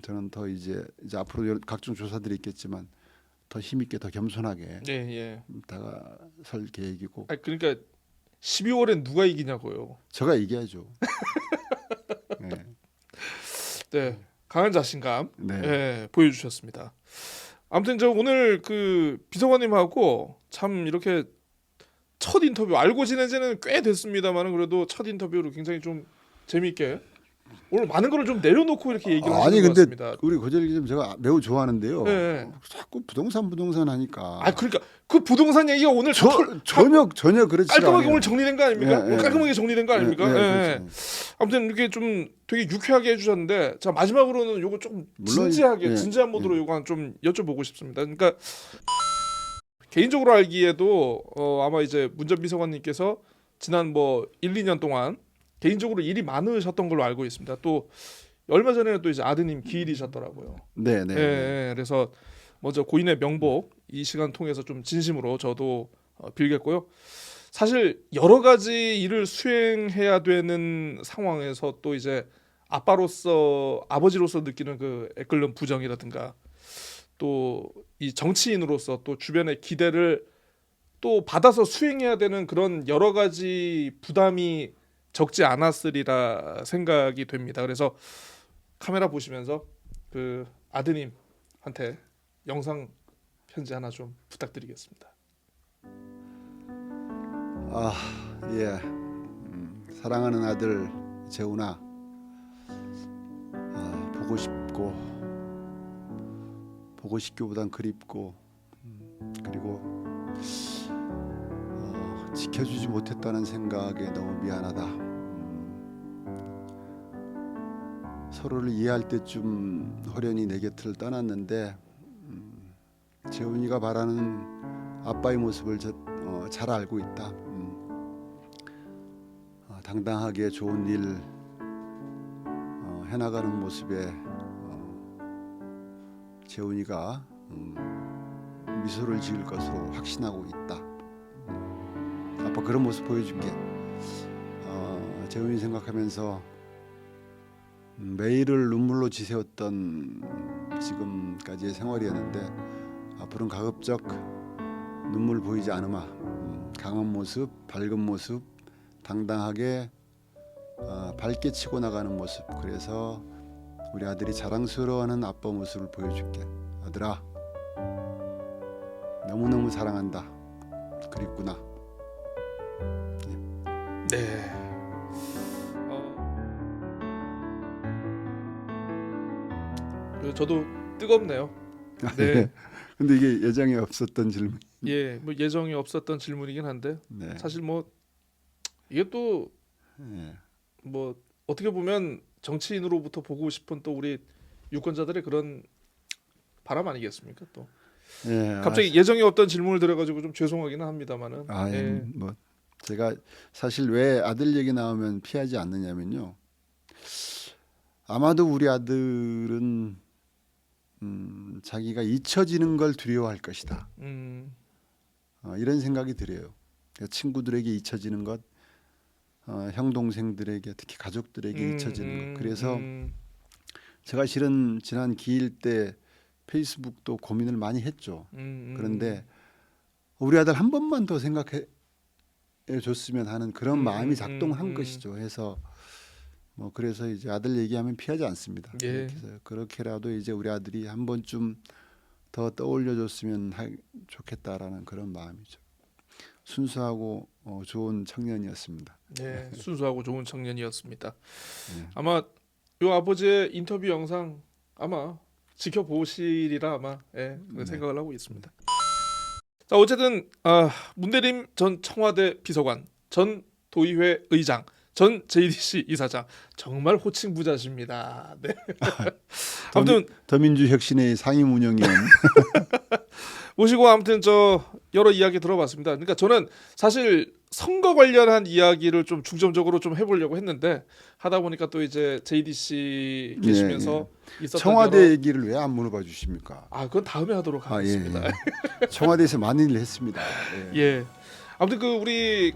저는 더 이제 앞으로 각종 조사들이 있겠지만 더 힘있게 더 겸손하게 예, 예. 다가설 계획이고. 아, 그러니까 12월엔 누가 이기냐고요. 제가 이겨야죠. 네. 네, 강한 자신감 네. 예, 보여주셨습니다. 아무튼 저 오늘 그 비서관님하고 참 이렇게 첫 인터뷰 알고 지낸 지는 꽤 됐습니다만은 그래도 첫 인터뷰로 굉장히 좀 재미있게 오늘 많은 거를 좀 내려놓고 이렇게 얘기를 하시는 아니 것 근데 같습니다. 우리 고재일 기자 제가 매우 좋아하는데요. 네. 자꾸 부동산 하니까. 아 그러니까 그 부동산 얘기가 오늘 전혀 그렇지 깔끔하게 않아요. 오늘 정리된 거 아닙니까? 오늘 깔끔하게 정리된 거 아닙니까? 예, 예. 그렇죠. 아무튼 이렇게 좀 되게 유쾌하게 해주셨는데 자 마지막으로는 요거 좀 물론, 진지하게 예, 진지한 모드로 요거 좀 여쭤보고 싶습니다. 그러니까 개인적으로 알기에도 아마 이제 문 전 비서관님께서 지난 뭐 1, 2년 동안 개인적으로 일이 많으셨던 걸로 알고 있습니다. 또 얼마 전에는 또 이제 아드님 기일이셨더라고요. 네. 예, 그래서 먼저 고인의 명복 이 시간 통해서 좀 진심으로 저도 빌겠고요. 사실 여러 가지 일을 수행해야 되는 상황에서 또 이제 아버지로서 느끼는 그 애끓는 부정이라든가 또 이 정치인으로서 또 주변의 기대를 또 받아서 수행해야 되는 그런 여러 가지 부담이 적지 않았으리라 생각이 됩니다. 그래서 카메라 보시면서 그 아드님한테 영상 편지 하나 좀 부탁드리겠습니다. 예. 사랑하는 아들 재훈아, 보고 싶기보단 그립고, 그리고 지켜주지 못했다는 생각에 너무 미안하다. 서로를 이해할 때쯤 호련히 내 곁을 떠났는데 재훈이가 바라는 아빠의 모습을 잘 알고 있다. 당당하게 좋은 일 해나가는 모습에 재훈이가 미소를 지을 것으로 확신하고 있다. 아빠 그런 모습 보여줄게. 재훈이 생각하면서 매일을 눈물로 지새웠던 지금까지의 생활이었는데 앞으로는 가급적 눈물 보이지 않으마. 강한 모습, 밝은 모습, 당당하게 밝게 치고 나가는 모습. 그래서 우리 아들이 자랑스러워하는 아빠 모습을 보여줄게. 아들아, 너무너무 사랑한다. 그립구나. 네. 저도 뜨겁네요. 네. 근데 이게 예정에 없었던 질문. 예, 뭐 예정이 없었던 질문이긴 한데 네. 사실 뭐 이게 또 네. 뭐 어떻게 보면 정치인으로부터 보고 싶은 또 우리 유권자들의 그런 바람 아니겠습니까? 또 예, 갑자기 예정이 없던 질문을 드려가지고 좀 죄송하기는 합니다만은. 예. 뭐 제가 사실 왜 아들 얘기 나오면 피하지 않느냐면요. 아마도 우리 아들은 자기가 잊혀지는 걸 두려워할 것이다. 이런 생각이 들어요. 친구들에게 잊혀지는 것, 형 동생들에게 특히 가족들에게 잊혀지는 것. 그래서 제가 실은 지난 기일 때 페이스북도 고민을 많이 했죠. 그런데 우리 아들 한 번만 더 생각해 줬으면 하는 그런 마음이 작동한 것이죠. 해서 뭐 그래서 이제 아들 얘기하면 피하지 않습니다. 예. 그래서 그렇게라도 이제 우리 아들이 한 번쯤 더 떠올려줬으면 좋겠다라는 그런 마음이죠. 순수하고 좋은 청년이었습니다. 네, 순수하고 좋은 청년이었습니다. 네. 아마 요 아버지의 인터뷰 영상 아마 지켜보시리라 아마 네. 생각을 하고 있습니다. 자, 어쨌든 문대림 전 청와대 비서관, 전 도의회 의장, 전 JDC 이사장 정말 호칭 부자십니다. 네. 아무튼 더민주혁신의 상임운영위원 모시고 아무튼 저 여러 이야기 들어봤습니다. 그러니까 저는 사실 선거 관련한 이야기를 좀 중점적으로 좀 해보려고 했는데 하다 보니까 또 이제 JDC 계시면서 있었던 청와대 여러... 얘기를 왜 안 물어봐 주십니까? 그건 다음에 하도록 하겠습니다. 예. 청와대에서 많은 일을 했습니다. 예. 예. 아무튼 우리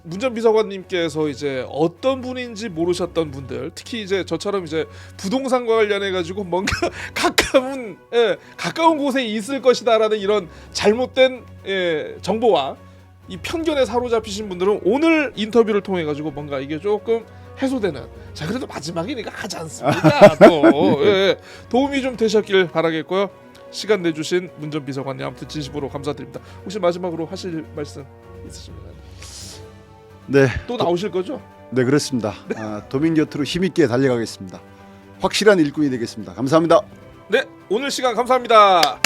문 전 비서관님께서 이제 어떤 분인지 모르셨던 분들, 특히 이제 저처럼 이제 부동산과 관련해 가지고 뭔가 가까운 곳에 있을 것이다라는 이런 잘못된 정보와 이 편견에 사로잡히신 분들은 오늘 인터뷰를 통해 가지고 뭔가 이게 조금 해소되는, 자 그래도 마지막이니까 하지 않습니까? 또 도움이 좀 되셨길 바라겠고요. 시간 내주신 문 전 비서관님 아무튼 진심으로 감사드립니다. 혹시 마지막으로 하실 말씀 있으십니까? 네. 또 나오실 거죠? 네, 그렇습니다. 도민 곁으로 힘있게 달려가겠습니다. 확실한 일꾼이 되겠습니다. 감사합니다. 네, 오늘 시간 감사합니다.